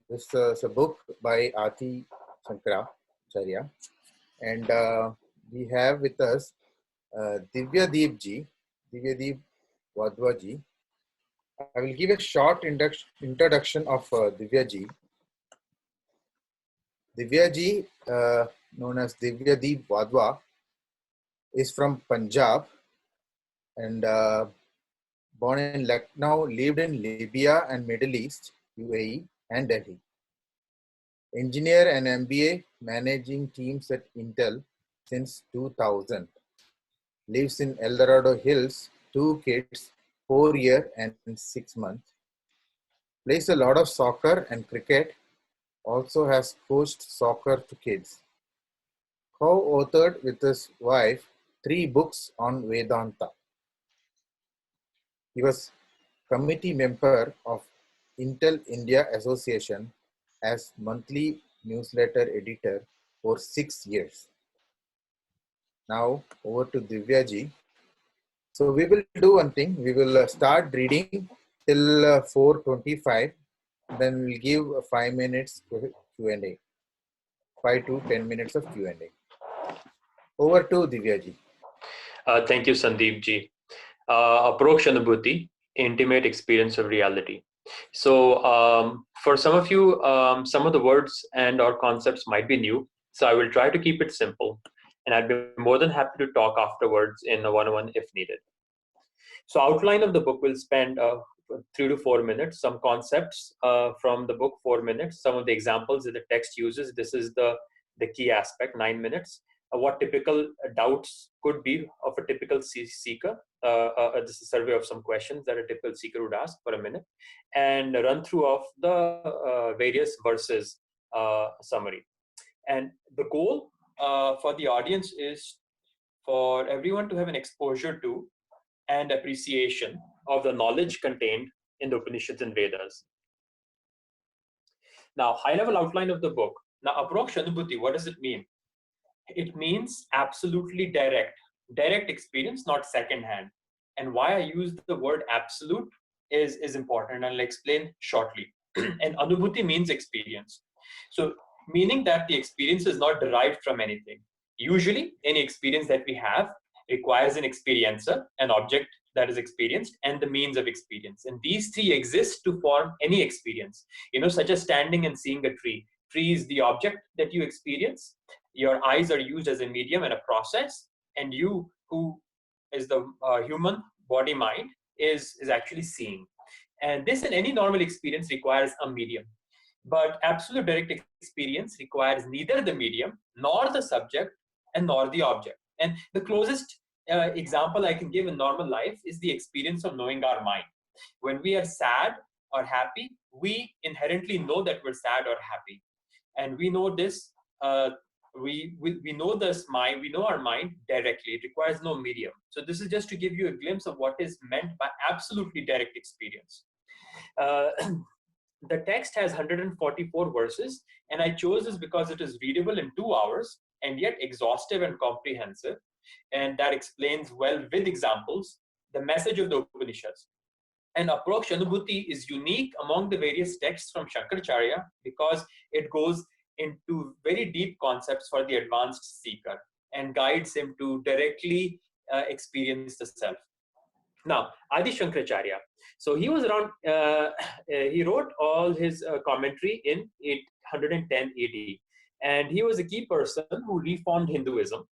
This is a book by Adi Shankaracharya, and we have with us Divyadeep ji, Divyadeep Wadhwa ji. I will give a short introduction of Divya ji. Divya ji, known as Divyadeep Wadhwa, is from Punjab and born in Lucknow, lived in Libya and Middle East, UAE, and Delhi. Engineer and MBA, managing teams at Intel since 2000. Lives in El Dorado Hills, 2 kids, 4 years and 6 months. Plays a lot of soccer and cricket. Also has coached soccer to kids. Co-authored with his wife 3 books on Vedanta. He was committee member of Intel India Association as monthly newsletter editor for 6 years. Now over to Divya ji. So we will do one thing. We will start reading till 4:25. Then we'll give 5 minutes Q&A. 5 to 10 minutes of Q&A. Over to Divya ji. Thank you, Sandeep ji. Aparokshanubhuti, intimate experience of reality. So for some of you, some of the words and or concepts might be new. So I will try to keep it simple. And I'd be more than happy to talk afterwards in a one-on-one if needed. So outline of the book will spend 3 to 4 minutes. Some concepts from the book, 4 minutes. Some of the examples that the text uses. This is the key aspect, 9 minutes. What typical doubts could be of a typical seeker. This is a survey of some questions that a typical seeker would ask for a minute. And a run through of the various verses summary. And the goal for the audience is for everyone to have an exposure to and appreciation of the knowledge contained in the Upanishads and Vedas. Now, high-level outline of the book. Now, Aparokshanubhuti, what does it mean? It means absolutely direct experience, not second-hand. And why I use the word absolute is important, and I'll explain shortly. And Anubhuti means experience. So, meaning that the experience is not derived from anything. Usually, any experience that we have requires an experiencer, an object that is experienced, and the means of experience. And these three exist to form any experience, such as standing and seeing a tree. Tree is the object that you experience. Your eyes are used as a medium and a process, and you, who is the human body mind, is actually seeing. And this in any normal experience requires a medium. But absolute direct experience requires neither the medium, nor the subject, and nor the object. And the closest example I can give in normal life is the experience of knowing our mind. When we are sad or happy, we inherently know that we're sad or happy. And we know this, we know this mind, we know our mind directly. It requires no medium. So this is just to give you a glimpse of what is meant by absolutely direct experience. The text has 144 verses, and I chose this because it is readable in 2 hours and yet exhaustive and comprehensive. And that explains well with examples the message of the Upanishads. And Aparokshanubhuti is unique among the various texts from Shankaracharya because it goes into very deep concepts for the advanced seeker and guides him to directly experience the self. Now, Adi Shankaracharya. So he was around, he wrote all his commentary in 810 AD. And he was a key person who reformed Hinduism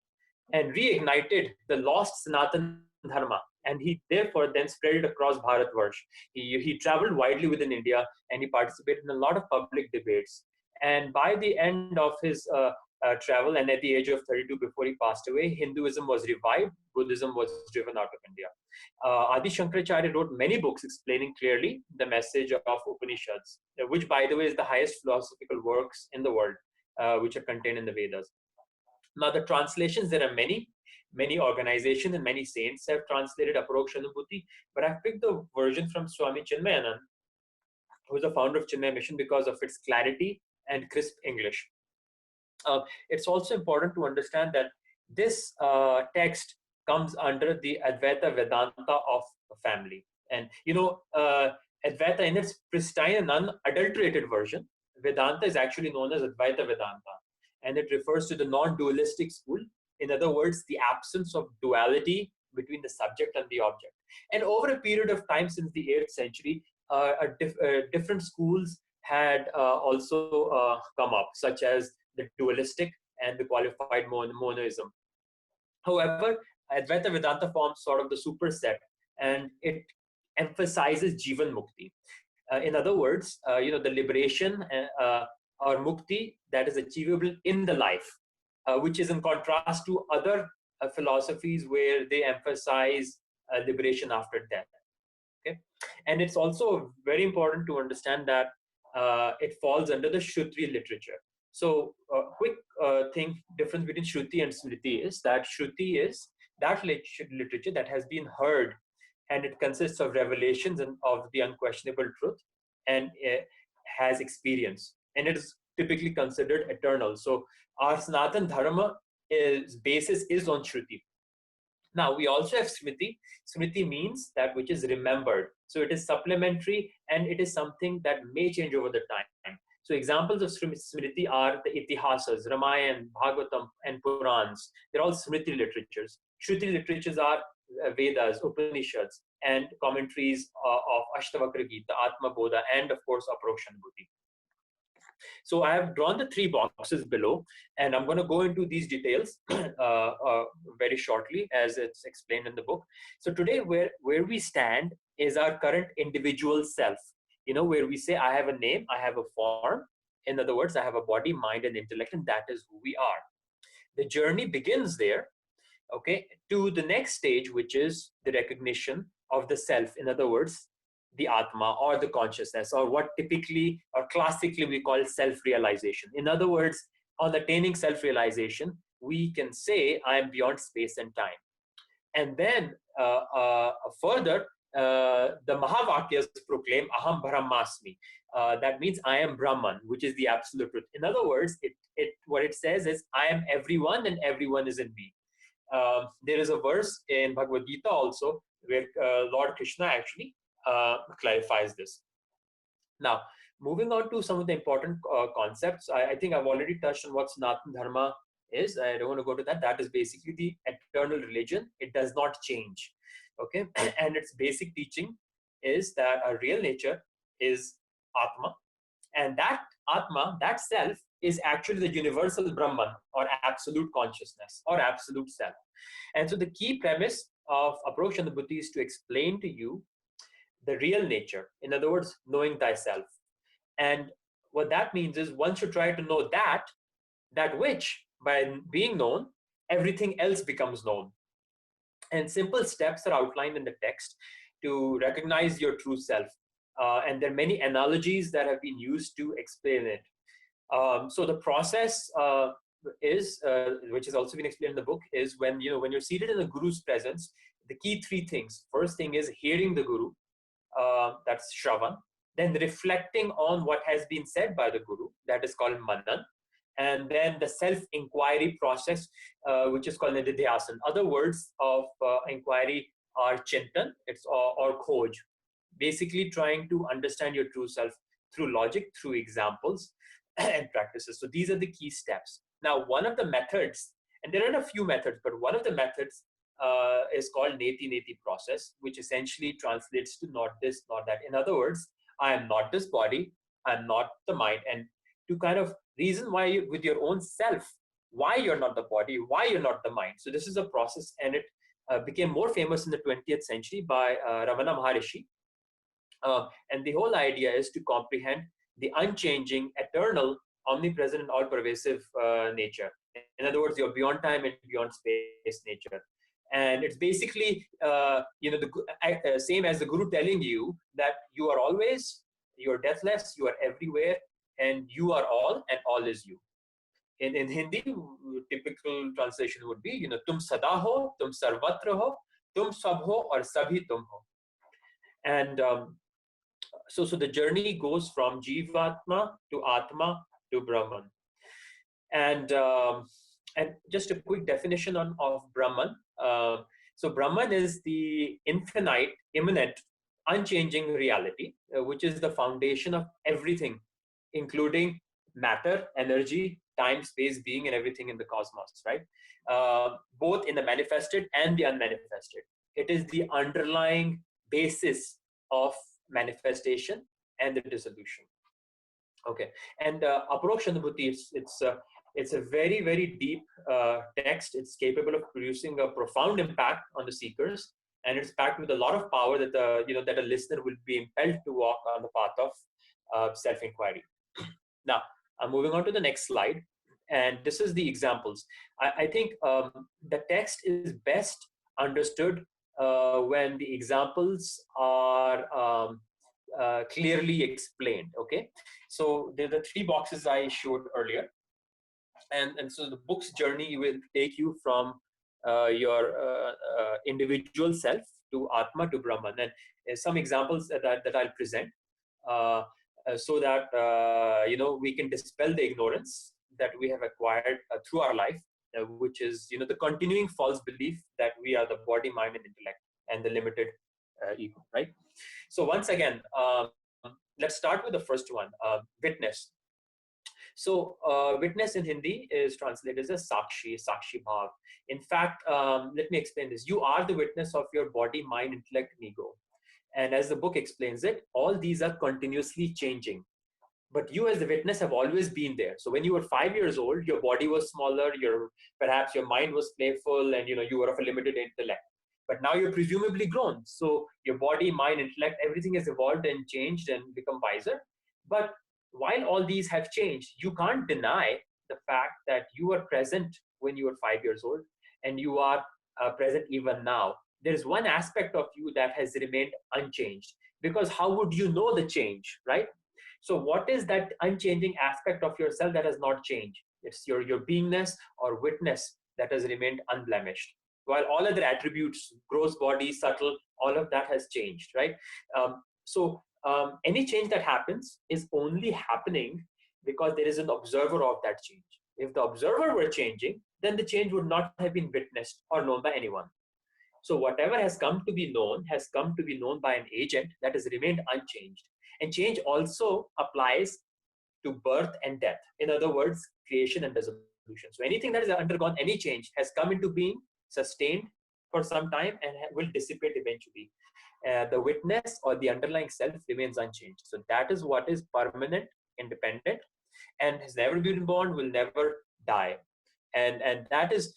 and reignited the lost Sanatana Dharma. And he therefore then spread it across Bharatvarsh. He traveled widely within India and he participated in a lot of public debates. And by the end of his travel and at the age of 32 before he passed away, Hinduism was revived, Buddhism was driven out of India. Adi Shankaracharya wrote many books explaining clearly the message of Upanishads, which by the way is the highest philosophical works in the world, which are contained in the Vedas. Now the translations, there are many organizations and many saints have translated Aparokshanubhuti, but I've picked the version from Swami Chinmayananda, who is the founder of Chinmaya Mission, because of its clarity and crisp English. It's also important to understand that this text comes under the Advaita Vedanta of family. And Advaita in its pristine and unadulterated version, Vedanta is actually known as Advaita Vedanta, and it refers to the non-dualistic school. In other words, the absence of duality between the subject and the object. And over a period of time since the 8th century, different schools had also come up, such as the dualistic and the qualified monoism. However, Advaita Vedanta forms sort of the superset, and it emphasizes Jivan Mukti. In other words, the liberation or mukti that is achievable in the life, which is in contrast to other philosophies where they emphasize liberation after death. Okay, and it's also very important to understand that it falls under the Shruti literature. So, quick difference between Shruti and Smriti is that Shruti is that literature that has been heard, and it consists of revelations and of the unquestionable truth, and it has experience, and it is typically considered eternal. So, our Sanatan Dharma basis is on Shruti. Now, we also have Smriti. Smriti means that which is remembered. So it is supplementary, and it is something that may change over the time. So examples of Smriti are the Itihasas, Ramayana, Bhagavatam, and Purans. They're all Smriti literatures. Shruti literatures are Vedas, Upanishads, and commentaries of Ashtavakra Gita, Atma Bodha, and of course, Aparokshanubhuti. So I have drawn the 3 boxes below, and I'm going to go into these details very shortly as it's explained in the book. So today where we stand is our current individual self, where we say, I have a name, I have a form. In other words, I have a body, mind, and intellect, and that is who we are. The journey begins there, okay, to the next stage, which is the recognition of the self. In other words, the Atma or the consciousness, or what typically or classically we call self-realization. In other words, on attaining self-realization, we can say, I am beyond space and time. And then further, the Mahavakyas proclaim, Aham Brahmasmi. That means I am Brahman, which is the absolute truth. In other words, what it says is, I am everyone and everyone is in me. There is a verse in Bhagavad Gita also where Lord Krishna actually clarifies this. Now, moving on to some of the important concepts, I think I've already touched on what Sanatana Dharma is. I don't want to go to that. That is basically the eternal religion. It does not change. Okay, and its basic teaching is that our real nature is Atma, and that Atma, that self, is actually the universal Brahman, or absolute consciousness, or absolute self. And so the key premise of Aparokshanubhuti is to explain to you the real nature. In other words, knowing thyself. And what that means is, once you try to know that which, by being known, everything else becomes known. And simple steps are outlined in the text to recognize your true self. And there are many analogies that have been used to explain it. So the process is, which has also been explained in the book, is when you're seated in the Guru's presence, the key 3 things. First thing is hearing the Guru, that's Shravan. Then reflecting on what has been said by the Guru, that is called Manan. And then the self-inquiry process, which is called Nididhyasan. Other words of inquiry are Chintan, or Khoj. Basically trying to understand your true self through logic, through examples and practices. So these are the key steps. Now, one of the methods, and there are a few methods, but one of the methods is called Neti process, which essentially translates to not this, not that. In other words, I am not this body, I'm not the mind. And to kind of reason why with your own self, why you're not the body, why you're not the mind. So this is a process, and it became more famous in the 20th century by Ramana Maharishi. And the whole idea is to comprehend the unchanging, eternal, omnipresent, and all-pervasive nature. In other words, you're beyond time and beyond space nature. And it's basically, the same as the Guru telling you that you are always, you are deathless, you are everywhere, and you are all, and all is you. In Hindi, typical translation would be, tum sada ho, tum sarvatra ho, tum sab ho, or sabhi tum ho. And so the journey goes from Jivatma to Atma to Brahman. And just a quick definition of Brahman. So Brahman is the infinite, immanent, unchanging reality, which is the foundation of everything including matter, energy, time, space, being, and everything in the cosmos, right? Both in the manifested and the unmanifested. It is the underlying basis of manifestation and the dissolution. Okay, and Aparokshanubhuti, it's a very, very deep text. It's capable of producing a profound impact on the seekers, and it's packed with a lot of power that that a listener will be impelled to walk on the path of self-inquiry. Now, I'm moving on to the next slide, and this is the examples. I think the text is best understood when the examples are clearly explained. Okay, so there are the three boxes I showed earlier, and so the book's journey will take you from your individual self to Atma to Brahman, and some examples that I'll present so that we can dispel the ignorance that we have acquired through our life, which is the continuing false belief that we are the body, mind, and intellect, and the limited ego, right? So once again, let's start with the first one, witness. So witness in Hindi is translated as Sakshi Bhav. In fact, let me explain this. You are the witness of your body, mind, intellect, and ego. And as the book explains it, all these are continuously changing. But you as the witness have always been there. So when you were 5 years old, your body was smaller, perhaps your mind was playful, and you were of a limited intellect. But now you're presumably grown. So your body, mind, intellect, everything has evolved and changed and become wiser. But while all these have changed, you can't deny the fact that you were present when you were 5 years old, and you are present even now. There is one aspect of you that has remained unchanged, because how would you know the change, right? So what is that unchanging aspect of yourself that has not changed? It's your beingness or witness that has remained unblemished. While all other attributes, gross body, subtle, all of that has changed, right? Any change that happens is only happening because there is an observer of that change. If the observer were changing, then the change would not have been witnessed or known by anyone. So whatever has come to be known has come to be known by an agent that has remained unchanged. And change also applies to birth and death. In other words, creation and dissolution. So anything that has undergone any change has come into being, sustained for some time, and will dissipate eventually. The witness or the underlying self remains unchanged. So that is what is permanent, independent, and has never been born, will never die. And that is,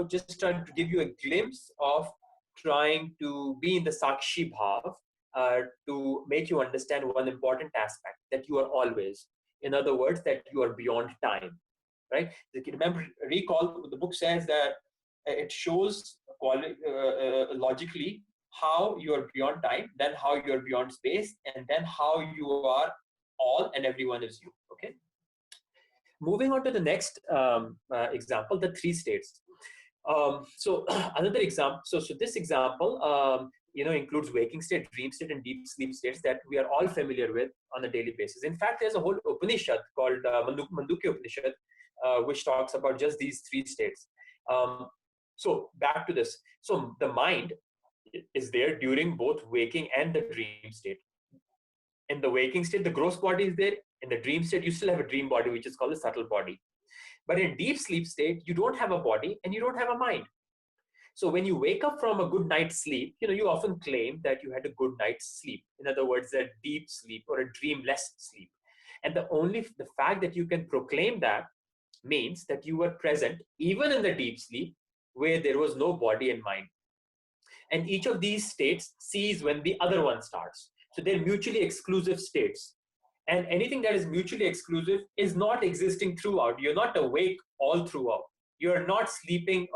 just trying to give you a glimpse of trying to be in the Sakshi Bhav to make you understand one important aspect, that you are always. In other words, that you are beyond time, right? Recall, the book says that it shows logically how you are beyond time, then how you are beyond space, and then how you are all and everyone is you. Okay. Moving on to the next example, the three states. So another example. So this example, includes waking state, dream state, and deep sleep states that we are all familiar with on a daily basis. In fact, there's a whole Upanishad called Mandukya Upanishad, which talks about just these three states. So back to this. So the mind is there during both waking and the dream state. In the waking state, the gross body is there. In the dream state, you still have a dream body, which is called the subtle body. But in deep sleep state, you don't have a body and you don't have a mind. So when you wake up from a good night's sleep, you often claim that you had a good night's sleep. In other words, a deep sleep or a dreamless sleep. And the fact that you can proclaim that means that you were present even in the deep sleep where there was no body and mind. And each of these states sees when the other one starts. So they're mutually exclusive states. And anything that is mutually exclusive is not existing throughout. You're not awake all throughout. You're not sleeping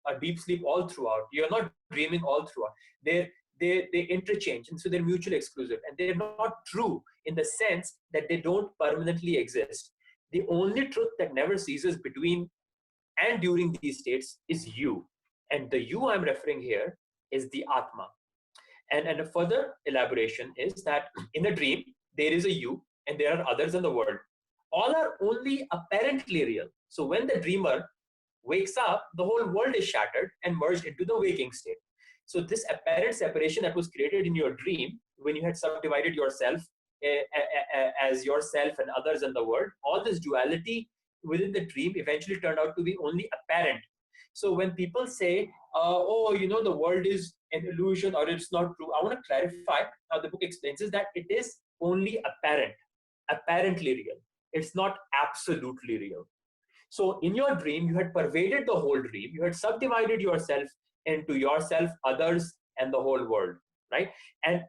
a deep sleep all throughout. You're not dreaming all throughout. They interchange, and so they're mutually exclusive. And they're not true in the sense that they don't permanently exist. The only truth that never ceases between and during these states is you. And the you I'm referring here is the Atma. And a further elaboration is that in a dream, there is a you and there are others in the world. All are only apparently real. So when the dreamer wakes up, the whole world is shattered and merged into the waking state. So this apparent separation that was created in your dream, when you had subdivided yourself as yourself and others in the world, all this duality within the dream eventually turned out to be only apparent. So when people say, oh, the world is an illusion or it's not true, I want to clarify how the book explains is that it is only apparent, apparently real. It's not absolutely real. So in your dream, you had pervaded the whole dream. You had subdivided yourself into yourself, others, and the whole world, right? And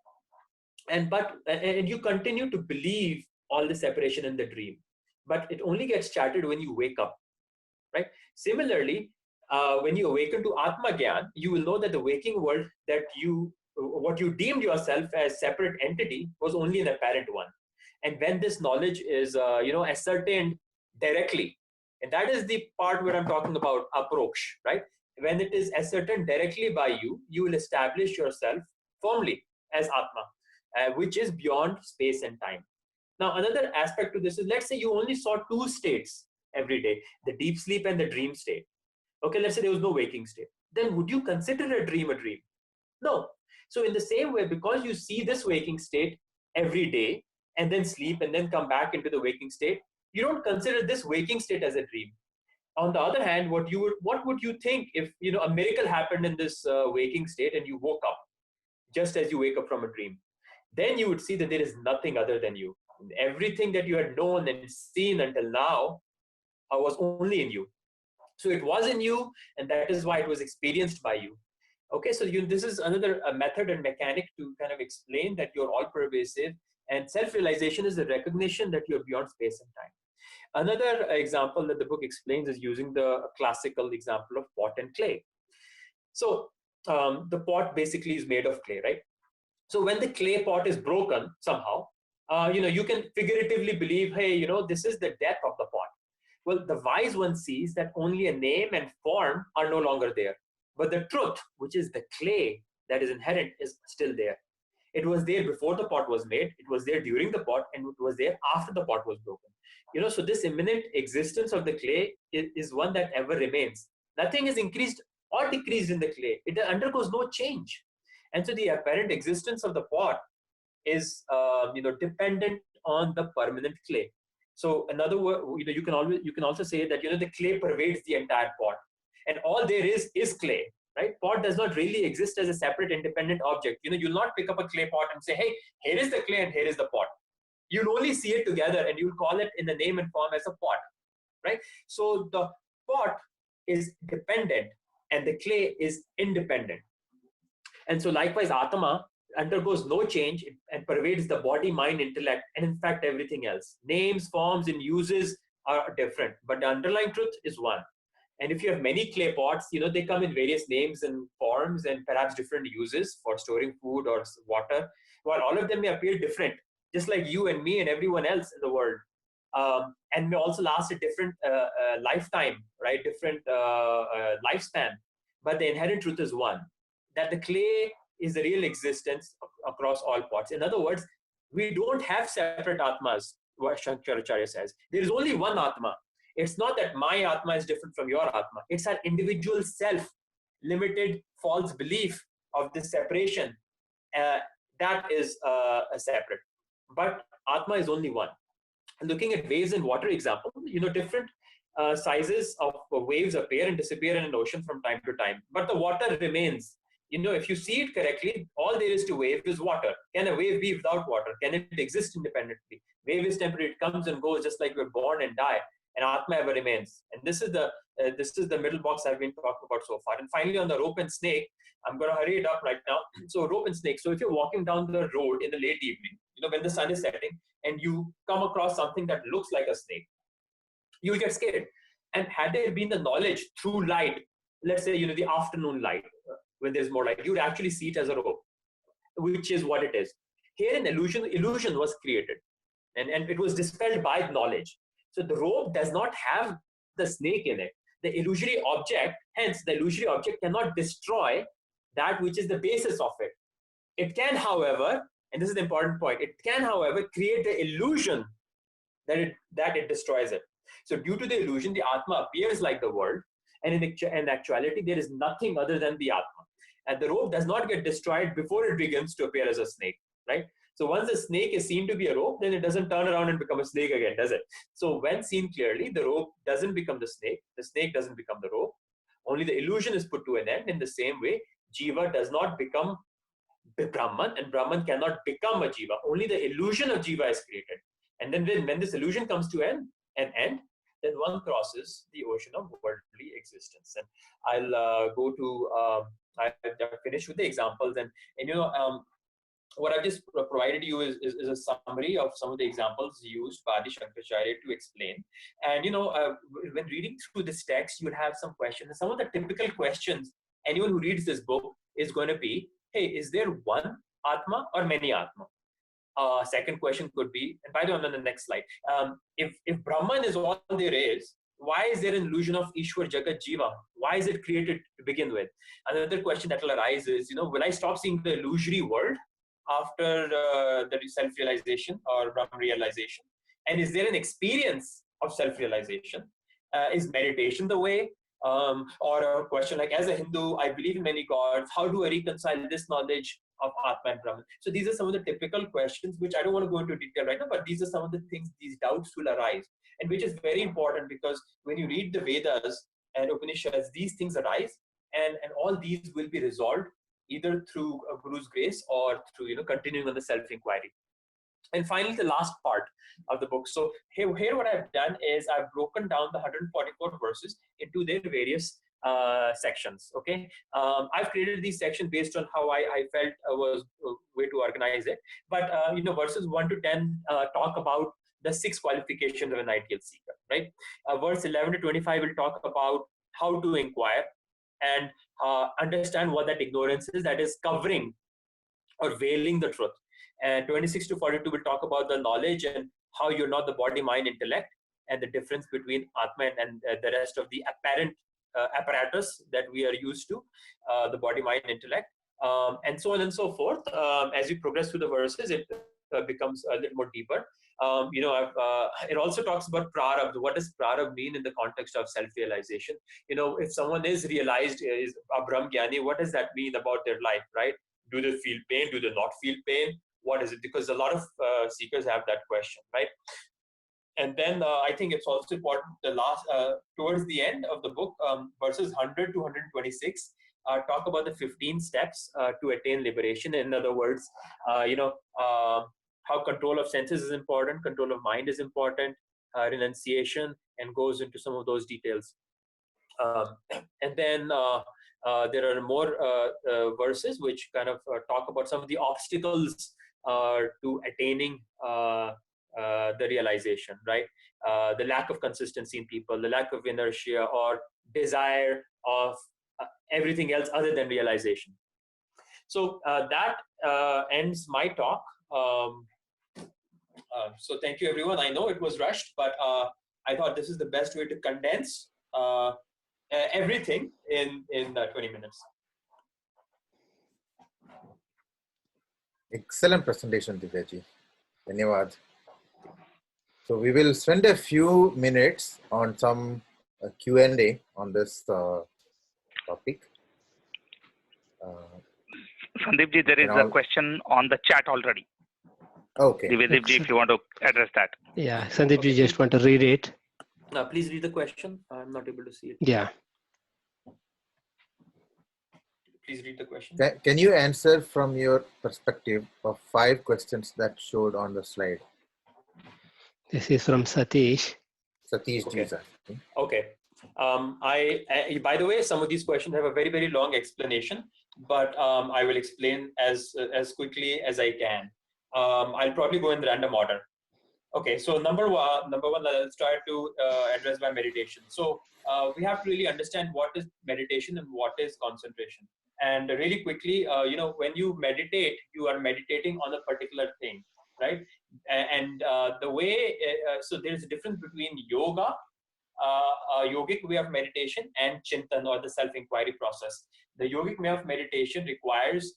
you continue to believe all the separation in the dream, but it only gets shattered when you wake up, right? Similarly, when you awaken to Atma Gyan, you will know that the waking world what you deemed yourself as separate entity was only an apparent one. And when this knowledge is, ascertained directly, and that is the part where I'm talking about approach, right? When it is ascertained directly by you, you will establish yourself firmly as Atma, which is beyond space and time. Now, another aspect to this is, let's say you only saw two states every day, the deep sleep and the dream state. Okay, let's say there was no waking state. Then would you consider a dream? No. So in the same way, because you see this waking state every day and then sleep and then come back into the waking state, you don't consider this waking state as a dream. On the other hand, what would you think if a miracle happened in this waking state and you woke up just as you wake up from a dream? Then you would see that there is nothing other than you. Everything that you had known and seen until now was only in you. So it was in you, and that is why it was experienced by you. Okay, so this is another method and mechanic to kind of explain that you're all pervasive, and self-realization is the recognition that you're beyond space and time. Another example that the book explains is using the classical example of pot and clay. So the pot basically is made of clay, right? So when the clay pot is broken somehow, you can figuratively believe, hey, this is the death of the pot. Well, the wise one sees that only a name and form are no longer there. But the truth, which is the clay that is inherent, is still there. It was there before the pot was made, it was there during the pot, and it was there after the pot was broken. So this immanent existence of the clay is one that ever remains. Nothing is increased or decreased in the clay. It undergoes no change. And so the apparent existence of the pot is dependent on the permanent clay. So another word, you can also say that the clay pervades the entire pot, and all there is clay, right? Pot does not really exist as a separate independent object. You'll not pick up a clay pot and say, hey, here is the clay and here is the pot. You'll only see it together and you'll call it in the name and form as a pot, right? So the pot is dependent and the clay is independent. And so likewise, Atma undergoes no change and pervades the body, mind, intellect, and in fact, everything else. Names, forms, and uses are different, but the underlying truth is one. And if you have many clay pots, they come in various names and forms and perhaps different uses for storing food or water, while all of them may appear different, just like you and me and everyone else in the world, and may also last a different lifetime, right? Different lifespan. But the inherent truth is one, that the clay is the real existence across all pots. In other words, we don't have separate Atmas, what Shankaracharya says. There is only one Atma. It's not that my Atma is different from your Atma. It's our individual self-limited false belief of this separation that is separate. But Atma is only one. Looking at waves and water example, different sizes of waves appear and disappear in an ocean from time to time, but the water remains. If you see it correctly, all there is to wave is water. Can a wave be without water? Can it exist independently? Wave is temporary; it comes and goes, just like we're born and die, and Atma ever remains. And this is the middle box I've been talking about so far. And finally, on the rope and snake, I'm going to hurry it up right now. So rope and snake. So if you're walking down the road in the late evening, when the sun is setting, and you come across something that looks like a snake, you'll get scared. And had there been the knowledge through light, let's say the afternoon light, when there's more light, you would actually see it as a rope, which is what it is. Here an illusion was created, and it was dispelled by knowledge. So the rope does not have the snake in it. The illusory object, hence the illusory object cannot destroy that which is the basis of it. It can, however, and this is the important point, it can, however, create the illusion that it destroys it. So due to the illusion, the Atma appears like the world, and in actuality, there is nothing other than the Atma. And the rope does not get destroyed before it begins to appear as a snake, right? So once the snake is seen to be a rope, then it doesn't turn around and become a snake again, does it? So when seen clearly, the rope doesn't become the snake doesn't become the rope. Only the illusion is put to an end. In the same way, Jiva does not become Brahman, and Brahman cannot become a Jiva. Only the illusion of Jiva is created. And then when this illusion comes to an end, then one crosses the ocean of worldly existence. And I'll go to, I finish with the examples. And what I've just provided you is a summary of some of the examples used by the Shankaracharya to explain. And, when reading through this text, you'll have some questions. And some of the typical questions anyone who reads this book is going to be, hey, is there one Atma or many Atma? Second question could be, and by the way, on the next slide, if Brahman is all there is, why is there an illusion of Ishwar Jagat Jiva? Why is it created to begin with? Another question that will arise is, will I stop seeing the illusory world after the self-realization or Brahman realization? And is there an experience of self-realization? Is meditation the way? Or a question like, as a Hindu, I believe in many gods. How do I reconcile this knowledge of Atma and Brahman? So these are some of the typical questions, which I don't want to go into detail right now, but these are some of the things, these doubts will arise, and which is very important, because when you read the Vedas and Upanishads, these things arise, and all these will be resolved either through a Guru's grace or through continuing on the self-inquiry. And finally, the last part of the book. So here what I've done is I've broken down the 144 verses into their various sections. Okay, I've created these sections based on how I felt was a way to organize it. But verses 1 to 10 talk about the 6 qualifications of an ideal seeker. Right, verse 11 to 25 will talk about how to inquire and understand what that ignorance is that is covering or veiling the truth. And 26 to 42 will talk about the knowledge and how you're not the body, mind, intellect, and the difference between Atma and the rest of the apparent apparatus that we are used to, the body, mind, intellect, and so on and so forth. As you progress through the verses, it becomes a little more deeper. It also talks about prarabdha. What does prarabdha mean in the context of self-realization? If someone is realized, is a Brahm Jnani, what does that mean about their life, right? Do they feel pain? Do they not feel pain? What is it? Because a lot of seekers have that question, right? And then I think it's also important, the last, towards the end of the book, verses 100 to 126, talk about the 15 steps to attain liberation. In other words, how control of senses is important, control of mind is important, renunciation, and goes into some of those details. And then there are more verses which kind of talk about some of the obstacles to attaining the realization, right? The lack of consistency in people, the lack of inertia or desire of everything else other than realization. So that ends my talk. So thank you, everyone. I know it was rushed, but I thought this is the best way to condense everything in 20 minutes. Excellent presentation, Divyaji. Dhanyavad. So we will spend a few minutes on some Q&A on this topic. Sandeepji, there is a question on the chat already. Okay. Divyadeepji, if you want to address that. Yeah, Sandeepji, just want to read it. Please read the question. I'm not able to see it. Yeah. Please read the question. Can you answer from your perspective of 5 questions that showed on the slide? This is from Satish. Satish Okay. Jiza. Okay. By the way, some of these questions have a very, very long explanation, but I will explain as quickly as I can. I'll probably go in random order. Okay, so number one, let's try to address by meditation. So we have to really understand what is meditation and what is concentration. And really quickly, when you meditate, you are meditating on a particular thing, right? And the way, so there's a difference between yoga, a yogic way of meditation, and chintan, or the self-inquiry process. The yogic way of meditation requires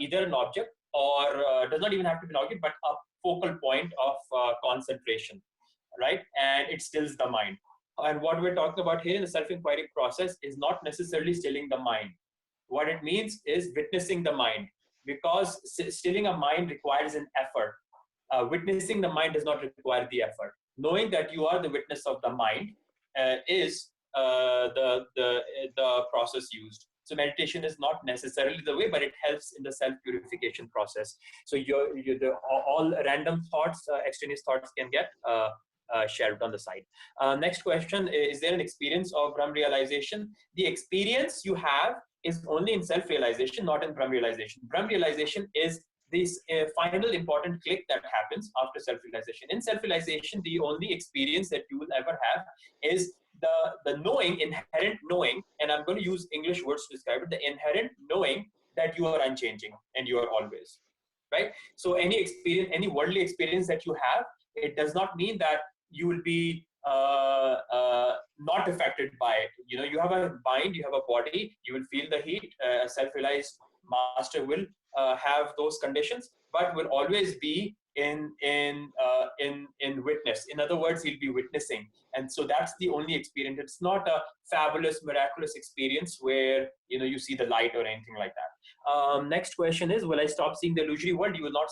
either an object or does not even have to be an object, but a focal point of concentration, right? And it stills the mind. And what we're talking about here in the self-inquiry process is not necessarily stilling the mind. What it means is witnessing the mind. because stilling a mind requires an effort. Witnessing the mind does not require the effort. Knowing that you are the witness of the mind is the process used. So meditation is not necessarily the way, but it helps in the self-purification process. So all random thoughts, extraneous thoughts can get shelved on the side. Next question, is there an experience of Brahm realization? The experience you have is only in self-realization, not in Brahm realization. Brahm realization is this final important click that happens after self-realization. In self-realization, the only experience that you will ever have is the knowing, inherent knowing, and I'm going to use English words to describe it, the inherent knowing that you are unchanging and you are always, right? So any experience, any worldly experience that you have, it does not mean that you will be not affected by it. You know, you have a mind, you have a body, you will feel the heat. A self-realized master will have those conditions, but will always be in witness. In other words, he'll be witnessing, and so that's the only experience. It's not a fabulous, miraculous experience where you see the light or anything like that. Next question is: will I stop seeing the illusory world? You will not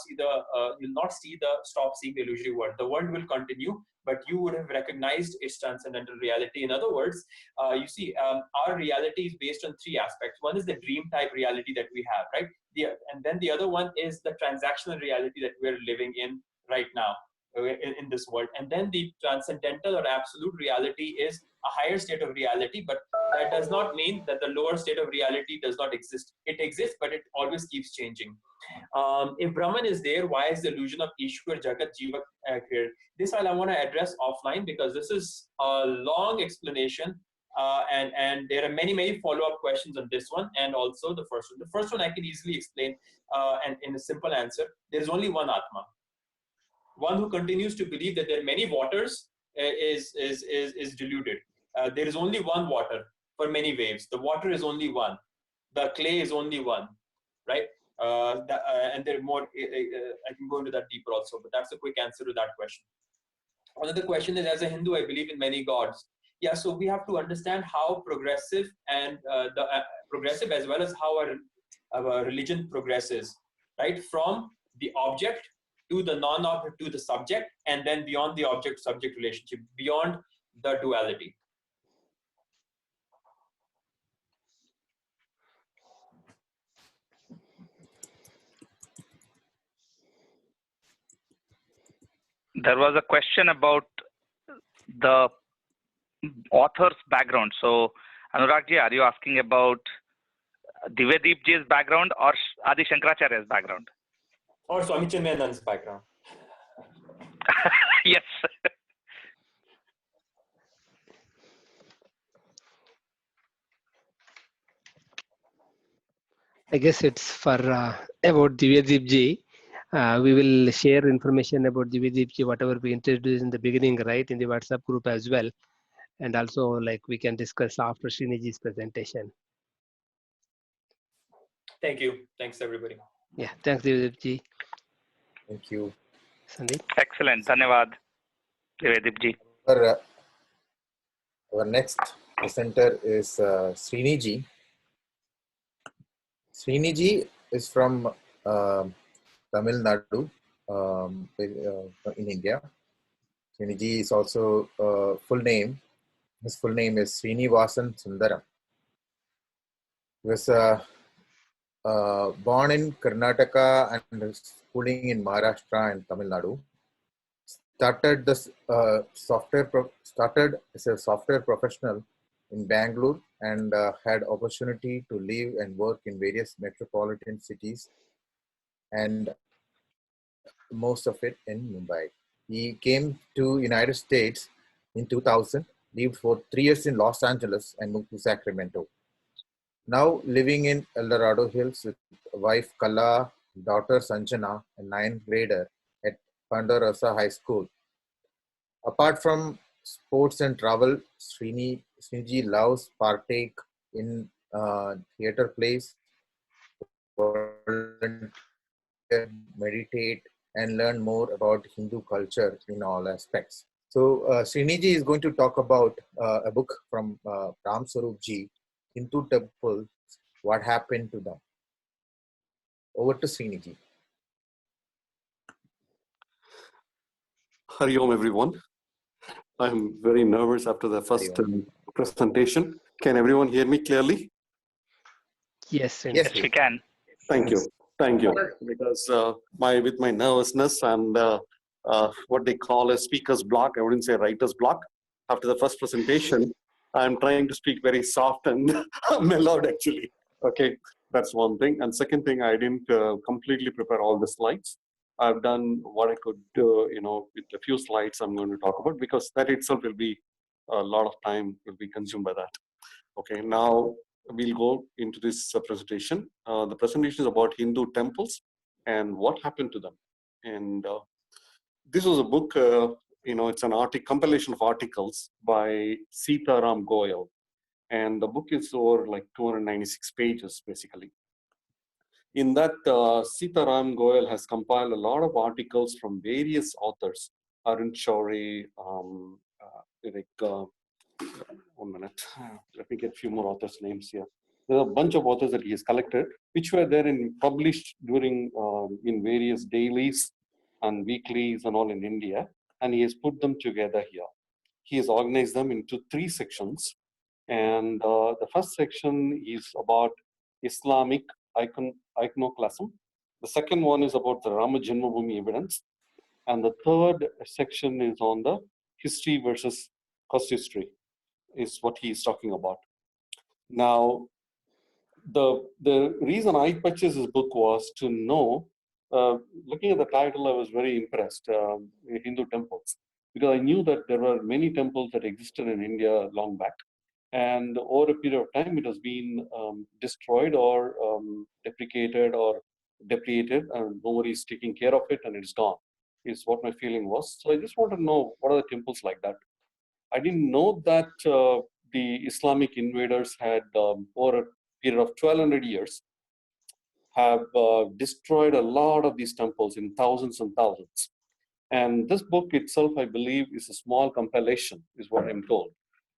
see stop seeing the illusory world. The world will continue, but you would have recognized its transcendental reality. In other words, you see, our reality is based on three aspects. One is the dream type reality that we have, right? And then the other one is the transactional reality that we're living in right now in this world. And then the transcendental or absolute reality is a higher state of reality, but that does not mean that the lower state of reality does not exist. It exists, but it always keeps changing. If Brahman is there, why is the illusion of Ishwar, Jagat, Jiva created? This I want to address offline, because this is a long explanation. And there are many follow-up questions on this one, and also the first one. The first one I can easily explain, and in a simple answer: there is only one Atma. One who continues to believe that there are many waters is deluded. There is only one water for many waves. The water is only one. The clay is only one, right? And there are more. I can go into that deeper also, but that's a quick answer to that question. Another question is: as a Hindu, I believe in many gods. Yeah, so we have to understand how progressive and progressive, as well as how our religion progresses, right? From the object to the non-object to the subject, and then beyond the object-subject relationship, beyond the duality. There was a question about the author's background. So, Anuragji, are you asking about Divyadeepji's background or Adi Shankaracharya's background? Or Swami Chinmayananda's background. Yes. I guess it's for about Divyadeepji. We will share information about Divyadeepji, whatever we introduced in the beginning, right, in the WhatsApp group as well. And also, like, we can discuss after Sriniji's presentation. Thank you. Thanks, everybody. Yeah, thanks, Divyadeepji. Thank you. Sandeep? Excellent. Dhanyavad, Divyadeepji. Our next presenter is Sriniji. Sriniji is from Tamil Nadu in India. Sriniji is also full name. His full name is Srinivasan Sundaram. He was born in Karnataka and schooling in Maharashtra and Tamil Nadu. Started as a software professional in Bangalore and had opportunity to live and work in various metropolitan cities, and most of it in Mumbai. He came to United States in 2000, lived for 3 years in Los Angeles and moved to Sacramento. Now living in El Dorado Hills with wife Kala, daughter Sanjana, and 9th grader at Ponderosa High School. Apart from sports and travel, Sriniji loves partake in theater plays, meditate, and learn more about Hindu culture in all aspects. So Sriniji is going to talk about a book from Ram Swaroop Ji, Hindu Temples, What Happened to Them. Over to Srini. Hari Om, everyone. I'm very nervous after the first presentation. Can everyone hear me clearly? Yes, Yes, Yes, we can. Thank you. Thank you. Because with my nervousness and what they call a speaker's block, I wouldn't say writer's block. After the first presentation, I'm trying to speak very soft and mellowed, actually. Okay, that's one thing. And second thing, I didn't completely prepare all the slides. I've done what I could do, with a few slides I'm going to talk about, because that itself will be a lot of time will be consumed by that. Okay, now we'll go into this presentation. The presentation is about Hindu temples and what happened to them. And this was a book, it's an compilation of articles by Sita Ram Goel. And the book is over like 296 pages, basically. In that, Sita Ram Goel has compiled a lot of articles from various authors. Arun Shourie, 1 minute. Let me get a few more authors' names here. There are a bunch of authors that he has collected, which were there and published during in various dailies and weeklies and all in India, and he has put them together here. He has organized them into 3 sections, and the first section is about Islamic Iconoclasm. The second one is about the Rama Janmabhoomi evidence, and the third section is on the history versus casuistry, is what he is talking about. Now, the reason I purchased this book was to know, looking at the title, I was very impressed, Hindu temples, because I knew that there were many temples that existed in India long back. And over a period of time, it has been destroyed or deprecated or depleted, and nobody is taking care of it, and it's gone, is what my feeling was. So I just want to know, what are the temples like that? I didn't know that the Islamic invaders had, over a period of 1200 years, have destroyed a lot of these temples in thousands and thousands. And this book itself, I believe, is a small compilation, is what I'm told,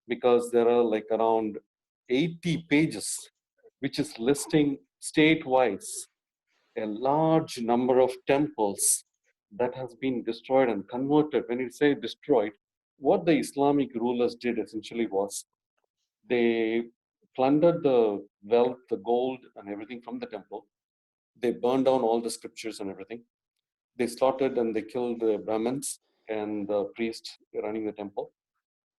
because there are like around 80 pages, which is listing state-wise a large number of temples that has been destroyed and converted. When you say destroyed, what the Islamic rulers did essentially was they plundered the wealth, the gold and everything from the temple. They burned down all the scriptures and everything. They slaughtered and they killed the Brahmins and the priests running the temple.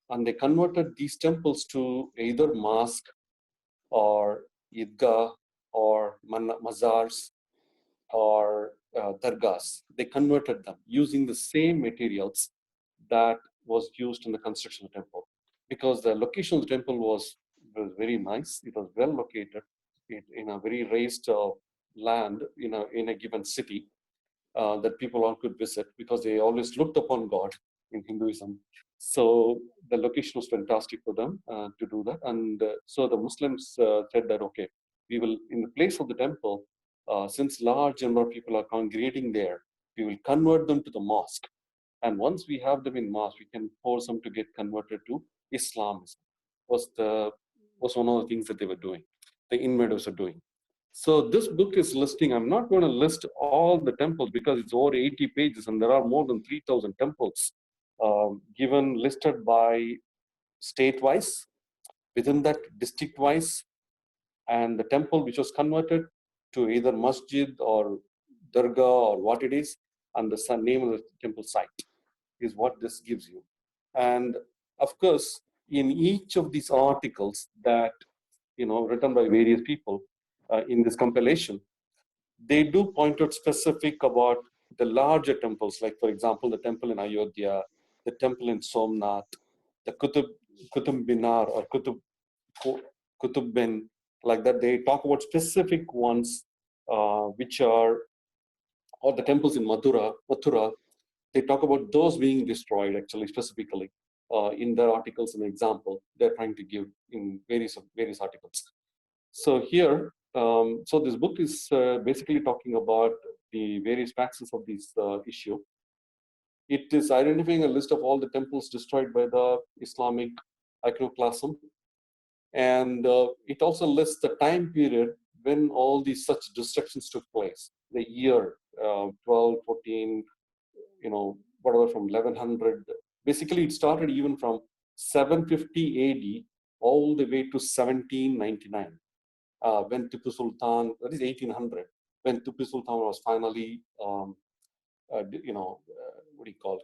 And they converted these temples to either mosque or idgah or mazars or dargahs. They converted them using the same materials that was used in the construction of the temple. Because the location of the temple was very nice. It was well located in a very raised land in a given city that people all could visit, because they always looked upon God in Hinduism. So the location was fantastic for them to do that. And so the Muslims said that, okay, we will, in the place of the temple, since large number of people are congregating there, we will convert them to the mosque. And once we have them in mosque, we can force them to get converted to Islam. Was one of the things that they were doing, the invaders are doing. So this book is listing, I'm not going to list all the temples because it's over 80 pages and there are more than 3,000 temples listed by state-wise, within that district-wise, and the temple which was converted to either masjid or dargah or what it is, and the name of the temple site is what this gives you. And of course, in each of these articles that, written by various people in this compilation, they do point out specific about the larger temples, like for example, the temple in Ayodhya, the temple in Somnath, the Qutub Minar or Qutub Bin, like that. They talk about specific ones which are, or the temples in Mathura, they talk about those being destroyed actually specifically in their articles. An example they're trying to give in various articles. So here, so this book is basically talking about the various facets of this issue. It is identifying a list of all the temples destroyed by the Islamic iconoclasm. And it also lists the time period when all these such destructions took place, the year 12, 14, whatever, from 1100. Basically, it started even from 750 AD all the way to 1799, when Tipu Sultan, that is 1800, when Tipu Sultan was finally,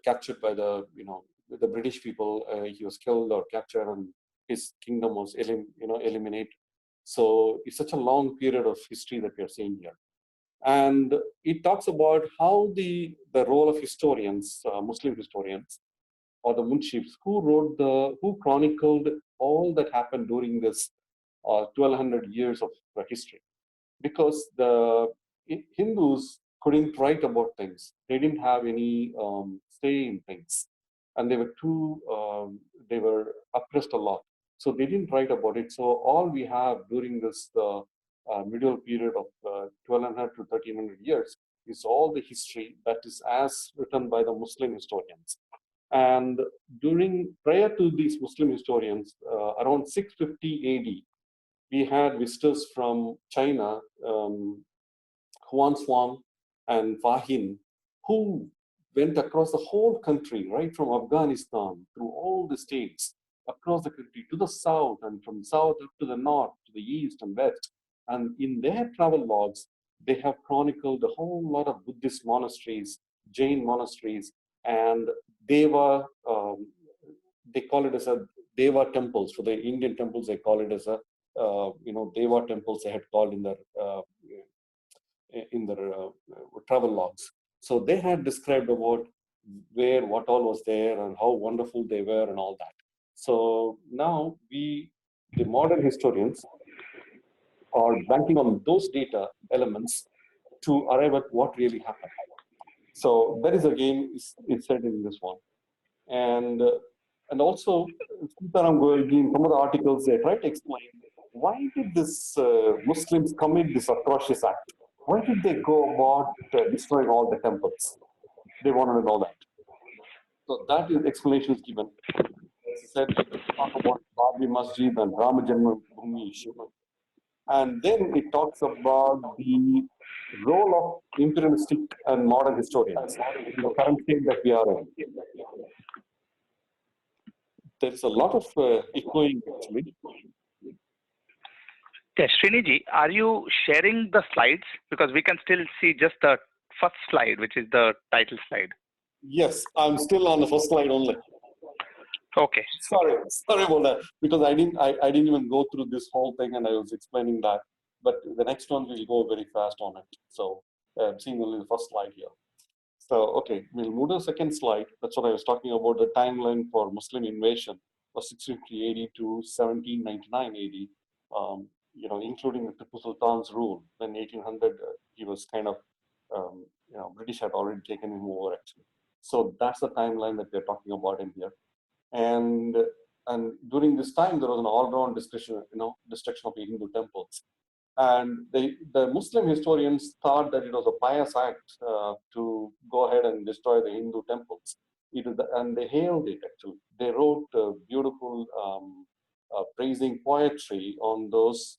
captured by the British people. He was killed or captured, and his kingdom was eliminated. So it's such a long period of history that we are seeing here. And it talks about how the role of historians, Muslim historians, or the munships, who chronicled all that happened during this 1200 years of history. Because the Hindus couldn't write about things. They didn't have any say in things. And they were oppressed a lot. So they didn't write about it. So all we have during this middle period of 1200 to 1300 years is all the history that is as written by the Muslim historians. And prior to these Muslim historians, around 650 AD, we had visitors from China, Huan Swan and Fahin, who went across the whole country, right from Afghanistan through all the states, across the country to the south, and from south up to the north, to the east and west. And in their travel logs, they have chronicled a whole lot of Buddhist monasteries, Jain monasteries, and Deva, they call it as a Deva temples. For the Indian temples, they call it as a Deva temples they had called in their travel logs. So they had described about what all was there and how wonderful they were and all that. So now the modern historians are banking on those data elements to arrive at what really happened. So that is again is said in this one. And also, Sita Ram Goel, in some of the articles, they try to explain why did this Muslims commit this atrocious act? Why did they go about destroying all the temples? They wanted to know that. So that is explanation is given. As I said, talk about Babi Masjid and Rama Janmabhoomi issue. And then it talks about the role of imperialistic and modern historians in the current state that we are in. There's a lot of echoing actually. Okay, Sriniji, are you sharing the slides? Because we can still see just the first slide, which is the title slide. Yes, I'm still on the first slide only. Okay. Sorry about that, because I didn't even go through this whole thing, and I was explaining that. But the next one will go very fast on it. So I'm seeing only the first slide here. So okay, we'll move to the second slide. That's what I was talking about. The timeline for Muslim invasion was 650 AD to 1799 AD. Including the Tipu Sultan's rule. Then 1800, he was kind of, British had already taken him over actually. So that's the timeline that we're talking about in here. And during this time, there was an all-round destruction of the Hindu temples. And the Muslim historians thought that it was a pious act to go ahead and destroy the Hindu temples. And they hailed it actually. They wrote beautiful praising poetry on those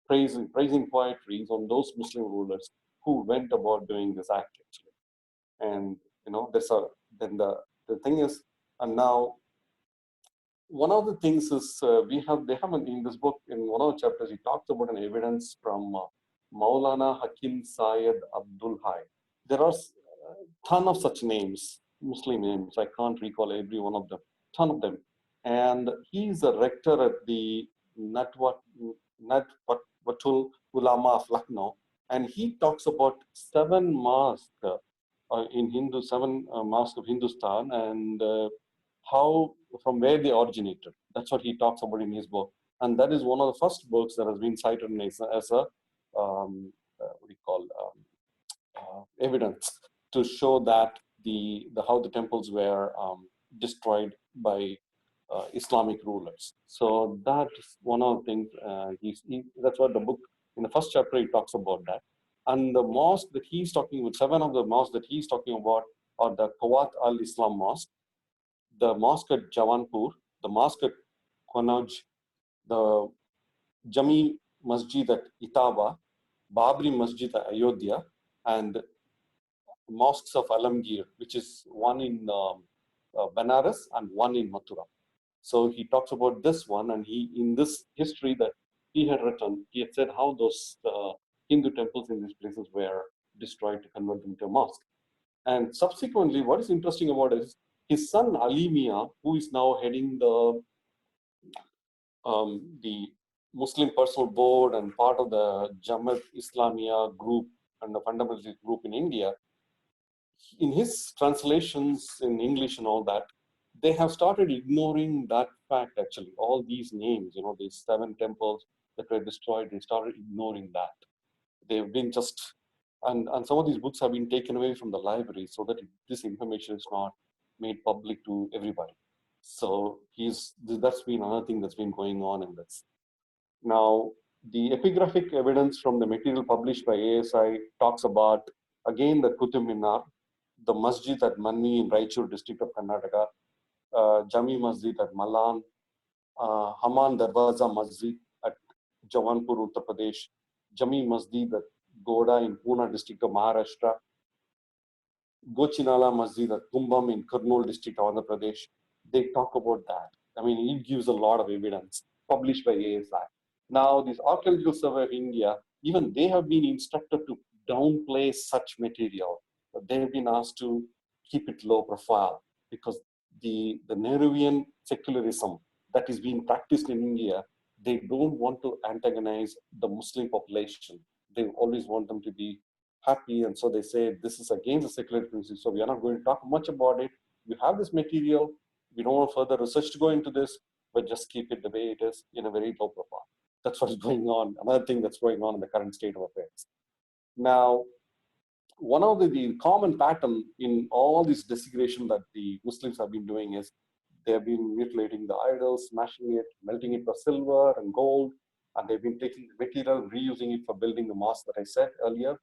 praising poetries on those Muslim rulers who went about doing this act actually. And then the thing is, and now one of the things is they have in this book, in one of the chapters, he talks about an evidence from Maulana Hakim Syed Abdul Hai. There are a ton of such names, Muslim names. I can't recall every one of them, ton of them. And he's a rector at the Natwatul Ulama of Lucknow, and he talks about 7 mosques seven mosques of Hindustan, and how, from where they originated. That's what he talks about in his book. And that is one of the first books that has been cited as a evidence to show that how the temples were destroyed by Islamic rulers. So that's one of the things, that's what the book, in the first chapter, he talks about that. And the mosque that he's talking about, 7 of the mosques that he's talking about are the Kawat al-Islam Mosque, the mosque at Jawanpur, the mosque at Qanaj, the Jami Masjid at Etawah, Babri Masjid at Ayodhya, and mosques of Alamgir, which is one in Banaras and one in Mathura. So he talks about this one, and he, in this history that he had written, he had said how those Hindu temples in these places were destroyed to convert them to a mosque. And subsequently, what is interesting about it is his son Ali Mia, who is now heading the Muslim Personal Board and part of the Jamaat Islamiyah group and the fundamentalist group in India, in his translations in English and all that, they have started ignoring that fact actually. All these names, these 7 temples that were destroyed, they started ignoring that. They've been just, and some of these books have been taken away from the library so that this information is not made public to everybody. So that's been another thing that's been going on in this. Now, the epigraphic evidence from the material published by ASI talks about, again, the Qutub Minar, the Masjid at Manni in Raichur district of Karnataka, Jami Masjid at Malan, Haman Darwaza Masjid at Jawanpur, Uttar Pradesh, Jami Masjid at Goda in Pune district of Maharashtra, Gochinala Masjid at Kumbam in Kurnool district of Andhra Pradesh. They talk about that. I mean, it gives a lot of evidence published by ASI. Now, this Archaeological Survey of India, even they have been instructed to downplay such material. They have been asked to keep it low profile because the Nehruvian secularism that is being practiced in India, they don't want to antagonize the Muslim population. They always want them to be happy, and so they say this is against the secular principle, so we are not going to talk much about it. We have this material, we don't want further research to go into this, but just keep it the way it is in a very low profile. That's what's going on. Another thing that's going on in the current state of affairs. Now, one of the common pattern in all this desecration that the Muslims have been doing is they have been mutilating the idols, smashing it, melting it for silver and gold, and they've been taking the material, reusing it for building the mosque that I said earlier.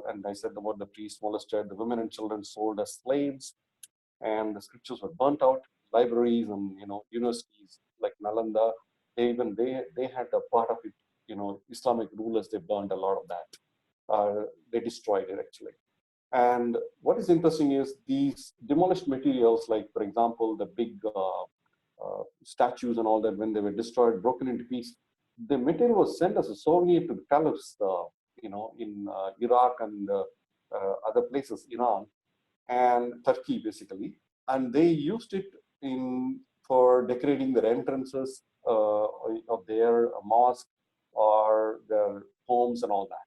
And I said about the priests molested, the women and children sold as slaves, and the scriptures were burnt out. Libraries and universities like Nalanda, they had a part of it. Islamic rulers, they burned a lot of that. They destroyed it actually. And what is interesting is these demolished materials, like for example the big statues and all that, when they were destroyed, broken into pieces, the material was sent as a souvenir to the caliphs, in Iraq and other places, Iran and Turkey basically, and they used it for decorating their entrances of their mosque or their homes and all that.